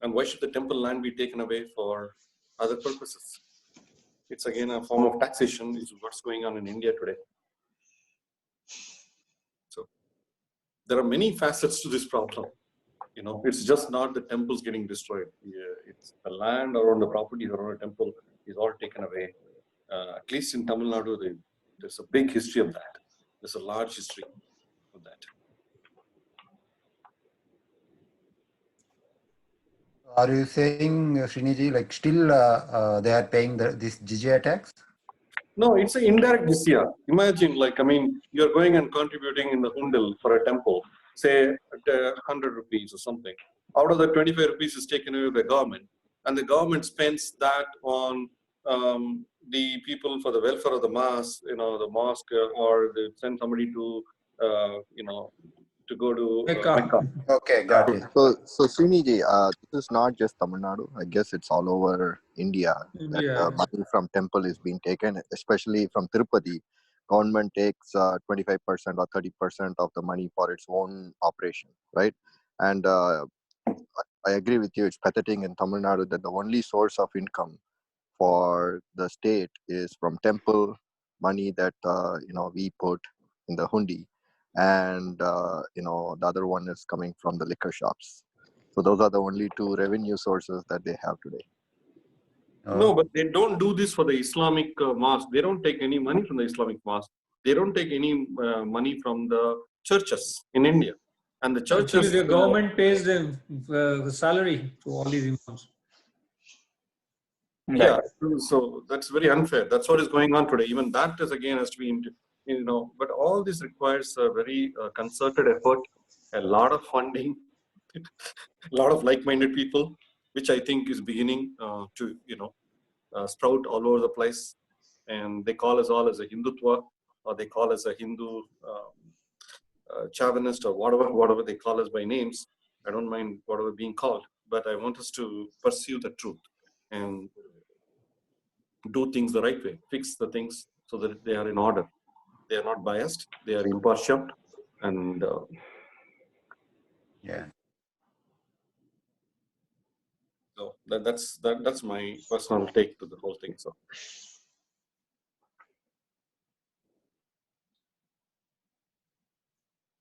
And why should the temple land be taken away for other purposes? It's again a form of taxation, is what's going on in India today. So there are many facets to this problem. It's just not the temples getting destroyed. It's the land around the property around a temple is all taken away. At least in Tamil Nadu, there's a big history of that. There's a large history of that. Are you saying, Sriniji, like still they are paying this jizya tax? No, it's an indirect jizya. Imagine, you're going and contributing in the hundal for a temple, say 100 rupees or something. Out of the 25 rupees is taken away by the government, and the government spends that on the people for the welfare of the mass, the mosque, or they send somebody to, to go to Mecca. Okay, got it. So Sriniji, this is not just Tamil Nadu. I guess it's all over India that money from temple is being taken, especially from Tirupati. Government takes 25% or 30% of the money for its own operation, right? And I agree with you. It's pathetic in Tamil Nadu that the only source of income for the state is from temple money that we put in the hundi, and the other one is coming from the liquor shops. So those are the only two revenue sources that they have today. No, but they don't do this for the Islamic mosque. They don't take any money from the Islamic mosque. They don't take any money from the churches in India. And the churches... Actually, the government pays the salary to all these imams. Yeah, so that's very unfair. That's what is going on today. Even that is again has to be, but all this requires a very concerted effort, a lot of funding, a lot of like-minded people, which I think is beginning to, sprout all over the place. And they call us all as a Hindutva, or they call us a Hindu chauvinist, or whatever they call us by names. I don't mind whatever being called, but I want us to pursue the truth and do things the right way, fix the things so that they are in order. They are not biased, they are impartial, and yeah. So that's my personal take to the whole thing. So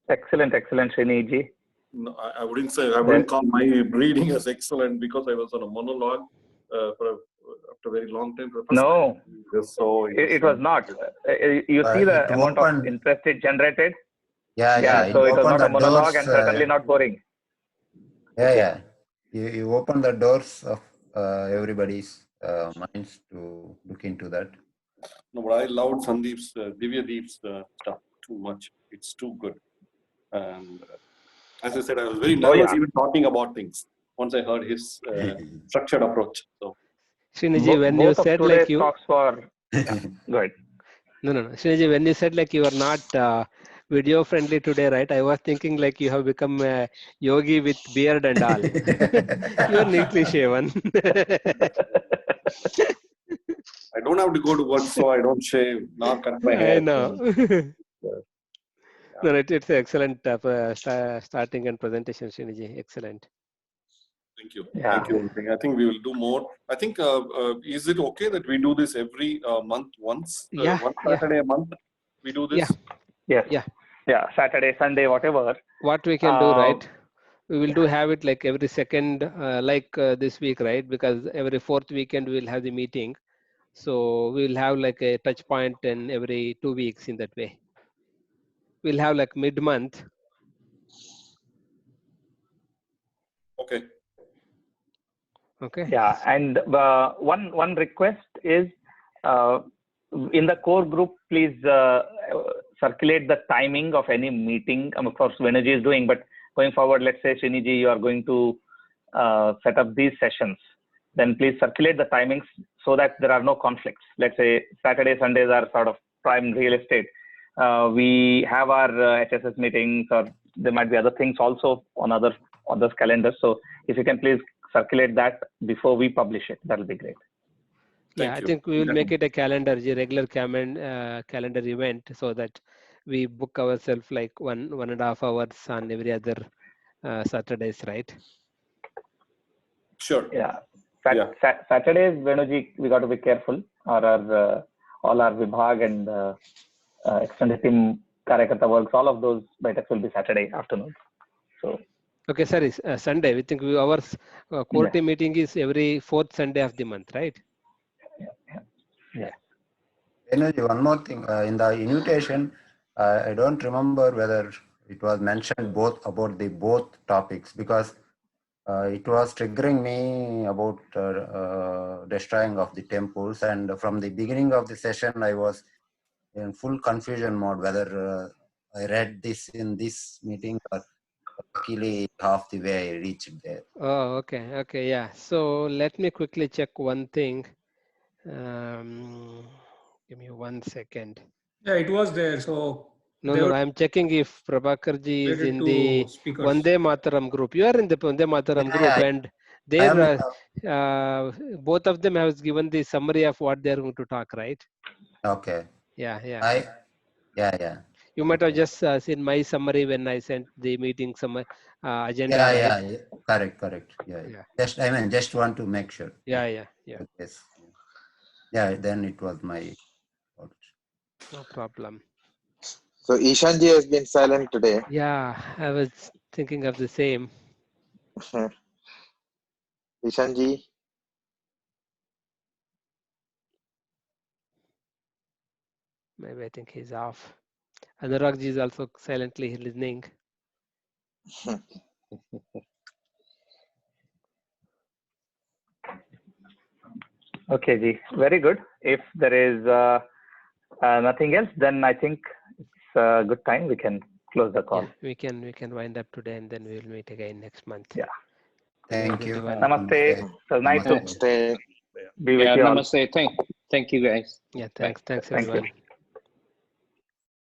excellent, Srini. no, I wouldn't call my reading as excellent because I was on a monologue after a very long time. No, so it was not. You see the amount of interest it generated? Yeah. So it was not a monologue doors, and certainly not boring. Yeah. You open the doors of everybody's minds to look into that. No, but I loved Sandeep's, Divyadeep's stuff too much. It's too good. And as I said, I was very nervous even talking about things once I heard his structured approach. So Sriniji, when you said like you... talks for... Go ahead. No. Sriniji, when you said like you are not video friendly today, right? I was thinking like you have become a yogi with beard and all. You are neatly shaven. I don't have to go to work, so I don't shave, nor cut my hair. I know. No, it's an excellent starting and presentation, Sriniji. Excellent. Thank you. Yeah. Thank you. I think we will do more. I think, is it okay that we do this every month once? One Saturday a month we do this? Yeah, Saturday, Sunday, whatever. What we can do, right? We will have it like every second, this week, right? Because every fourth weekend we will have the meeting. So we will have like a touch point in every 2 weeks in that way. We'll have like mid-month. Okay. Okay. Yeah, and one request is in the core group, please circulate the timing of any meeting. Of course, Venuji is doing, but going forward, let's say Sriniji, you are going to set up these sessions. Then please circulate the timings so that there are no conflicts. Let's say Saturday, Sundays are sort of prime real estate. We have our HSS meetings, or there might be other things also on those calendars. So if you can please circulate that before we publish it, that will be great. I think we will make it a calendar, a regular calendar event, so that we book ourselves like 1.5 hours on every other Saturdays, right? Sure. Yeah. Saturdays, Venuji, we got to be careful. All our Vibhag and extended team Karyakarta works, all of those bytex will be Saturday afternoons. So. Okay, sorry, Sunday. We think our core team meeting is every fourth Sunday of the month, right? Yeah. One more thing. In the invitation, I don't remember whether it was mentioned both topics, because it was triggering me about destroying of the temples, and from the beginning of the session I was in full confusion mode whether I read this in this meeting, or luckily half the way I reached there. Oh, okay, yeah. So let me quickly check one thing. Give me 1 second. Yeah, it was there. So no, I'm checking if Prabhakarji is in the VandeMataram group. You are in the VandeMataram group, and there both of them have given the summary of what they are going to talk, right? Okay. Yeah. Yeah. You might have just seen my summary when I sent the meeting agenda. Right? Correct. Yeah. Just want to make sure. Yeah. Yes. Yeah, then it was my fault. No problem. So Ishanji has been silent today. Yeah, I was thinking of the same. Ishanji. Maybe I think he's off. Anuragji is also silently listening. Okay, Ji. Very good. If there is nothing else, then I think it's a good time. We can close the call. Yeah, we can wind up today, and then we will meet again next month. Yeah. Thank you. Namaste. So nice to be with you all. Namaste. Thank you, guys. Yeah, thanks everyone.